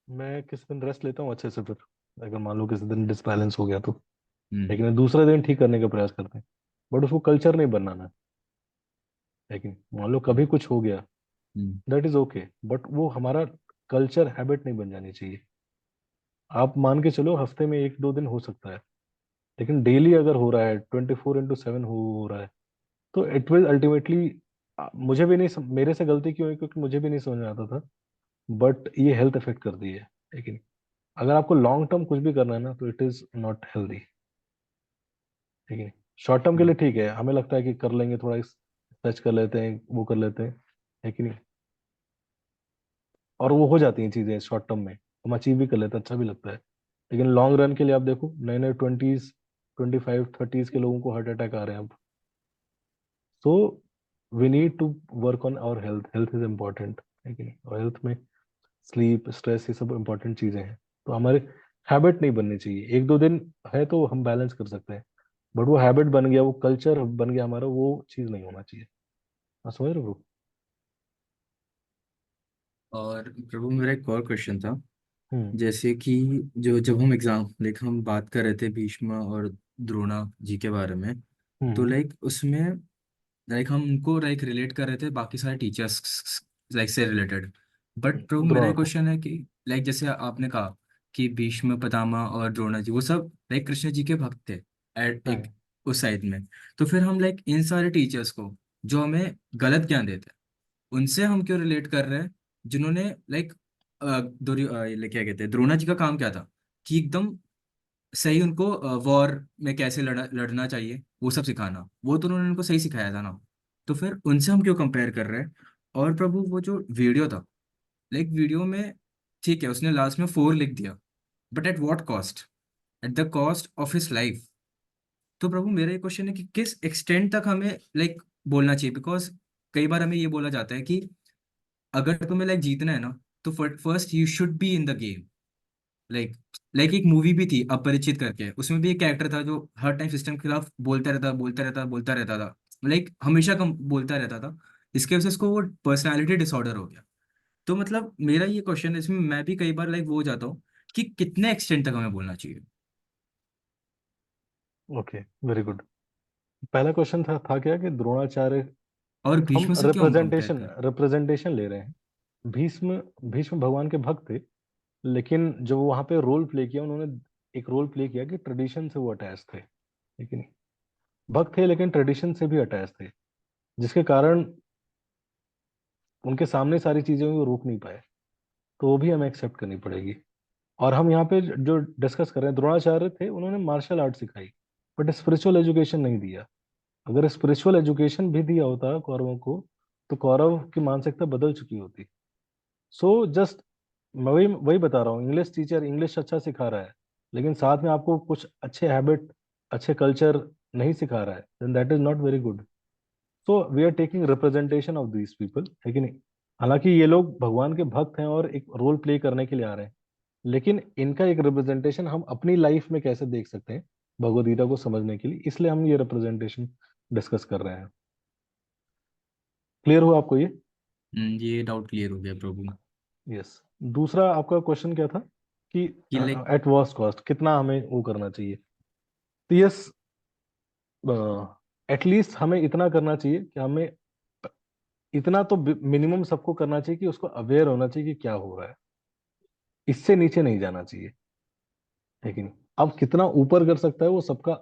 मैं किसी दिन रेस्ट लेता हूँ अच्छे से, फिर अगर मान लो किसी दिन डिसबैलेंस हो गया तो,
हम्म।
लेकिन दूसरे दिन ठीक करने का प्रयास करते हैं। बट उसको कल्चर नहीं बनाना है। लेकिन मान लो कभी कुछ हो गया,
हम्म।
दैट इज ओके, बट वो हमारा कल्चर हैबिट नहीं बन जानी चाहिए। आप मान के चलो हफ्ते में एक दो दिन हो सकता है, लेकिन डेली अगर हो रहा है, 24/7 हो रहा है, तो इट विल अल्टीमेटली, मुझे भी नहीं मेरे से गलती क्यों है क्योंकि मुझे भी नहीं समझ में आता था, बट ये हेल्थ अफेक्ट करती है। लेकिन अगर आपको लॉन्ग टर्म कुछ भी करना है ना, तो इट इज नॉट हेल्दी। ठीक है, शॉर्ट टर्म के लिए ठीक है, हमें लगता है कि कर लेंगे, थोड़ा सर्च कर लेते हैं, वो कर लेते हैं, है कि नहीं? और वो हो जाती हैं चीजें शॉर्ट टर्म में, हम अचीव भी कर लेते हैं, अच्छा भी लगता है। लेकिन लॉन्ग रन के लिए आप देखो, नए नए 20s, 25, 30s के लोगों को हार्ट अटैक आ रहे हैं अब। So we need to work on our health. Health is important, है कि नहीं? और हेल्थ में स्लीप, स्ट्रेस, ये सब इम्पोर्टेंट चीजें हैं। तो हमारे हैबिट नहीं बननी चाहिए। एक दो दिन है तो हम बैलेंस कर सकते हैं, बट वो हैबिट बन गया, वो कल्चर बन गया हमारा, वो चीज नहीं होना चाहिए। आप समझ रहे हो?
और प्रभु मेरा एक और क्वेश्चन था,
हम्म।
जैसे कि जो जब हम एग्जाम लाइक हम बात कर रहे थे भीष्म और द्रोणा जी के बारे में, तो
हम्म।
लाइक उसमें लाइक हम उनको लाइक रिलेट कर रहे थे बाकी सारे टीचर्स लाइक से रिलेटेड। बट प्रभु मेरा
द्रोणा
ये
को।
क्वेश्चन है कि लाइक जैसे आपने कहा कि भीष्म पितामह और द्रोणा जी वो सब लाइक कृष्ण जी के भक्त थे एट एक
हम्म।
उस साइड में। तो फिर हम लाइक इन सारे टीचर्स को जो हमें गलत ज्ञान देते हैं, उनसे हम क्यों रिलेट कर रहे हैं, जिन्होंने लाइक क्या कहते हैं, द्रोणा जी का काम क्या था कि एकदम सही उनको वॉर में कैसे लड़ना चाहिए वो सब सिखाना, वो तो उन्होंने उनको सही सिखाया था ना। तो फिर उनसे हम क्यों कंपेयर कर रहे हैं? और प्रभु वो जो वीडियो था, लाइक वीडियो में ठीक है उसने लास्ट में 4 लिख दिया, but at what cost? At the cost of his life. तो प्रभु मेरा ये क्वेश्चन है कि किस एक्सटेंट तक हमें लाइक बोलना चाहिए? बिकॉज कई बार हमें ये बोला जाता है कि अगर तुम्हें लाइक जीतना है ना, तो first you should be in the game. Like like एक मूवी भी थी अपरिचित करके, उसमें भी एक कैरेक्टर था जो हर टाइम सिस्टम के खिलाफ बोलता रहता था, लाइक हमेशा कम बोलता रहता था। इसके वजह से उसको वो पर्सनालिटी डिसऑर्डर हो गया। तो मतलब मेरा ये क्वेश्चन है, इसमें मैं भी कई बार लाइक वो हो जाता हूँ कि कितने एक्सटेंट तक हमें बोलना चाहिए।
Okay, very good. पहला क्वेश्चन था क्या कि द्रोणाचार्य,
और
हम
भीष्म से क्यों हम कंपेयर
रिप्रेजेंटेशन
कर?
रिप्रेजेंटेशन ले रहे हैं। भीष्म भीष्म भगवान के भक्त थे, लेकिन जो वहां पे रोल प्ले किया उन्होंने, एक रोल प्ले किया कि ट्रेडिशन से वो अटैच थे। लेकिन भक्त थे लेकिन ट्रेडिशन से भी अटैच थे, जिसके कारण उनके सामने सारी चीजें वो रोक नहीं पाए, तो वो भी हमें एक्सेप्ट करनी पड़ेगी। और हम यहाँ पे जो डिस्कस कर रहे हैं, द्रोणाचार्य थे, उन्होंने मार्शल आर्ट सिखाई, बट स्पिरिचुअल एजुकेशन नहीं दिया। अगर स्पिरिचुअल एजुकेशन भी दिया होता कौरवों को, तो कौरव की मानसिकता बदल चुकी होती। सो जस्ट मैं वही वही बता रहा हूँ, इंग्लिश टीचर इंग्लिश अच्छा सिखा रहा है, लेकिन साथ में आपको कुछ अच्छे हैबिट, अच्छे कल्चर नहीं सिखा रहा है, then that is not very good. So we are taking representation of these people, है कि नहीं? हालांकि ये लोग भगवान के भक्त हैं और एक रोल प्ले करने के लिए आ रहे हैं, लेकिन इनका एक रिप्रेजेंटेशन हम अपनी लाइफ में कैसे देख सकते हैं भगवद गीता को समझने के लिए, इसलिए हम ये रिप्रेजेंटेशन डिस्कस कर रहे हैं। क्लियर हुआ आपको ये?
ये डाउट क्लियर हो गया प्रभु।
यस। दूसरा आपका क्वेश्चन क्या था कि
कि लाइक
एट वॉस्ट कॉस्ट कितना हमें वो करना चाहिए? तो यस, एटलीस्ट हमें इतना करना चाहिए कि हमें इतना तो मिनिमम सबको करना चाहिए कि उसको अवेयर होना चाहिए कि क्या हो रहा है, इससे नीचे नहीं जाना चाहिए, है कि नहीं। अब कितना ऊपर कर सकता है वो सबका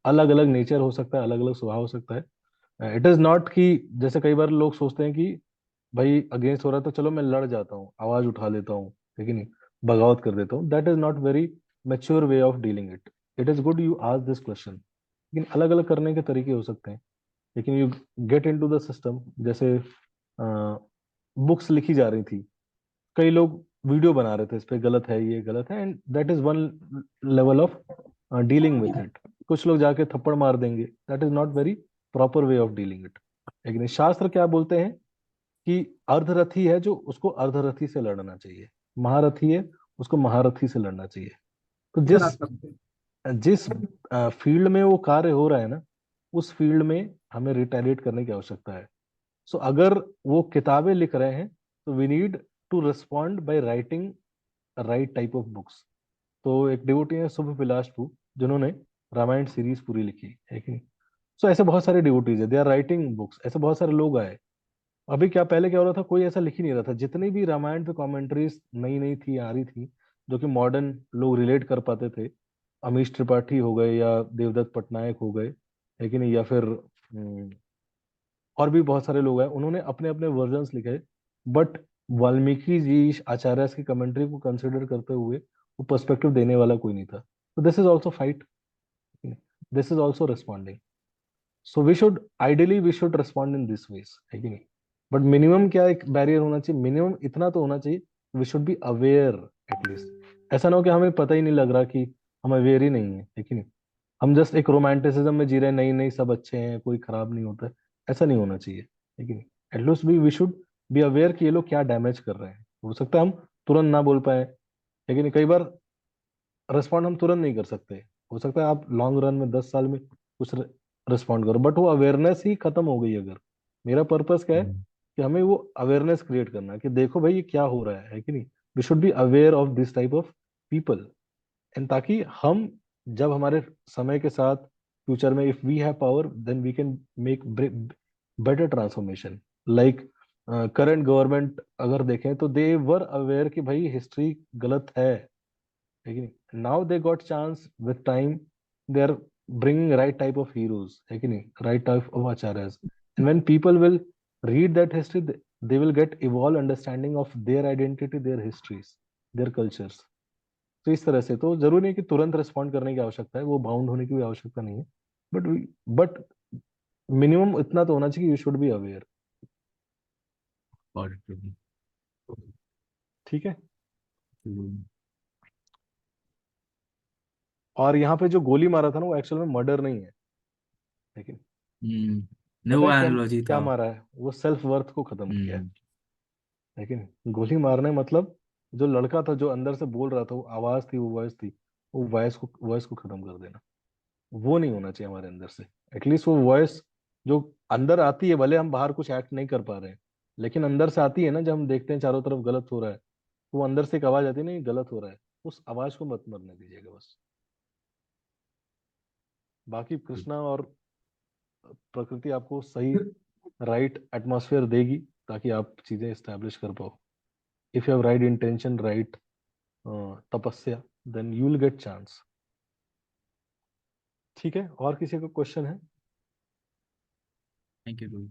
अलग अलग नेचर हो सकता है, अलग अलग स्वभाव हो सकता है। इट इज नॉट कि जैसे कई बार लोग सोचते हैं कि भाई अगेंस्ट हो रहा है तो चलो मैं लड़ जाता हूँ, आवाज उठा लेता हूँ, है कि नहीं, बगावत कर देता हूँ। That is not very mature way of dealing it. It is good you ask this question, लेकिन अलग अलग करने के तरीके हो सकते हैं। लेकिन you get into the system, जैसे बुक्स लिखी जा रही थी, कई लोग वीडियो बना रहे थे इस पे, गलत है ये गलत है, and that is one level of dealing with it. कुछ लोग जाके थप्पड़ मार देंगे, that is not very proper way of dealing it. लेकिन शास्त्र क्या बोलते हैं कि अर्धरथी है जो उसको अर्धरथी से लड़ना चाहिए, महारथी है उसको महारथी से लड़ना चाहिए। तो जिस जिस फील्ड में वो कार्य हो रहा है ना, उस फील्ड में हमें रिटेलिएट करने की आवश्यकता है। सो अगर वो किताबें लिख रहे हैं तो we need to respond by writing right type of books. तो एक डिवोटी है शुभ बिलासपुर, जिन्होंने रामायण सीरीज पूरी लिखी है कि नहीं। सो ऐसे बहुत सारे डिवोटीज है, दे आर राइटिंग बुक्स, ऐसे बहुत सारे लोग आए। अभी क्या, पहले क्या हो रहा था, कोई ऐसा लिख ही नहीं रहा था। जितनी भी रामायण पे कमेंट्रीज नई नई थी, आ रही थी, जो कि मॉडर्न लोग रिलेट कर पाते थे, अमीश त्रिपाठी हो गए या देवदत्त पटनायक हो गए, है कि नहीं, या फिर और भी बहुत सारे लोग हैं, उन्होंने अपने अपने वर्जन्स लिखे। बट वाल्मीकि जी आचार्य की कमेंट्री को कंसिडर करते हुए वो पर्सपेक्टिव देने वाला कोई नहीं था। तो this is also fight, this is also responding. So we should ideally we should respond in this ways, है कि नहीं। बट मिनिमम क्या एक बैरियर होना चाहिए, मिनिमम इतना तो होना चाहिए, we should be aware at least. ऐसा ना हो कि हमें पता ही नहीं लग रहा कि हम अवेयर ही नहीं है कि नहीं। हम जस्ट एक रोमांटिसिज्म में जी रहे हैं, नहीं नहीं सब अच्छे हैं, कोई खराब नहीं होता है। ऐसा नहीं होना चाहिए, है कि नहीं। At least we should be aware कि ये लोग क्या डैमेज कर रहे हैं। हो सकता है हम तुरंत ना बोल पाए, लेकिन कई बार रिस्पॉन्ड हम तुरंत नहीं कर सकते। हो सकता है आप लॉन्ग रन में 10 साल में कुछ रिस्पॉन्ड करो, बट वो अवेयरनेस ही खत्म हो गई। अगर मेरा पर्पस क्या है कि हमें वो अवेयरनेस क्रिएट करना है कि देखो भाई ये क्या हो रहा है कि नहीं। We should be aware of this type of people, and ताकि हम जब हमारे समय के साथ फ्यूचर में if we have power then we can make better transformation. Like current government अगर देखें तो दे वर अवेयर कि भाई हिस्ट्री गलत है, लेकिन now they got chance with time, they are bringing right type of heroes, है कि नहीं, right type of acharyas. And when people will read that history, they will get evolved understanding of their identity, their histories, their cultures. तो इस तरह से तो जरूरी नहीं कि तुरंत रिस्पॉन्ड करने की आवश्यकता है, वो बाउंड होने की भी आवश्यकता नहीं है। बट बट मिनिमम इतना तो होना चाहिए, यू शुड बी अवेयर। ठीक है। और यहाँ पे जो गोली मारा था ना, वो एक्चुअल में मर्डर नहीं है, लेकिन
नो
पता है क्या
एनालॉजी
क्या
था।
मारा है, वो सेल्फ वर्थ को खत्म किया है।
हम्म
लेकिन गोली मारने मतलब जो लड़का था जो अंदर से बोल रहा था, वो आवाज थी, वो वॉइस थी, वो वॉइस को खत्म कर देना, वो नहीं होना चाहिए हमारे अंदर से। एटलीस्ट वो वॉइस जो अंदर आती है, भले हम बाहर कुछ एक्ट नहीं कर पा रहे हैं, लेकिन अंदर से आती है ना, जब हम देखते हैं चारों तरफ गलत हो रहा है, तो वो अंदर से एक आवाज आती है ना, ये गलत हो रहा है, उस आवाज को मत मरने दीजिएगा बस। बाकी कृष्णा और प्रकृति आपको सही राइट एटमॉस्फेयर देगी ताकि आप चीजें एस्टेब्लिश कर पाओ। If you have right intention, right tapasya, then you will get chance. ठीक है, और किसी का क्वेश्चन है?
Thank you.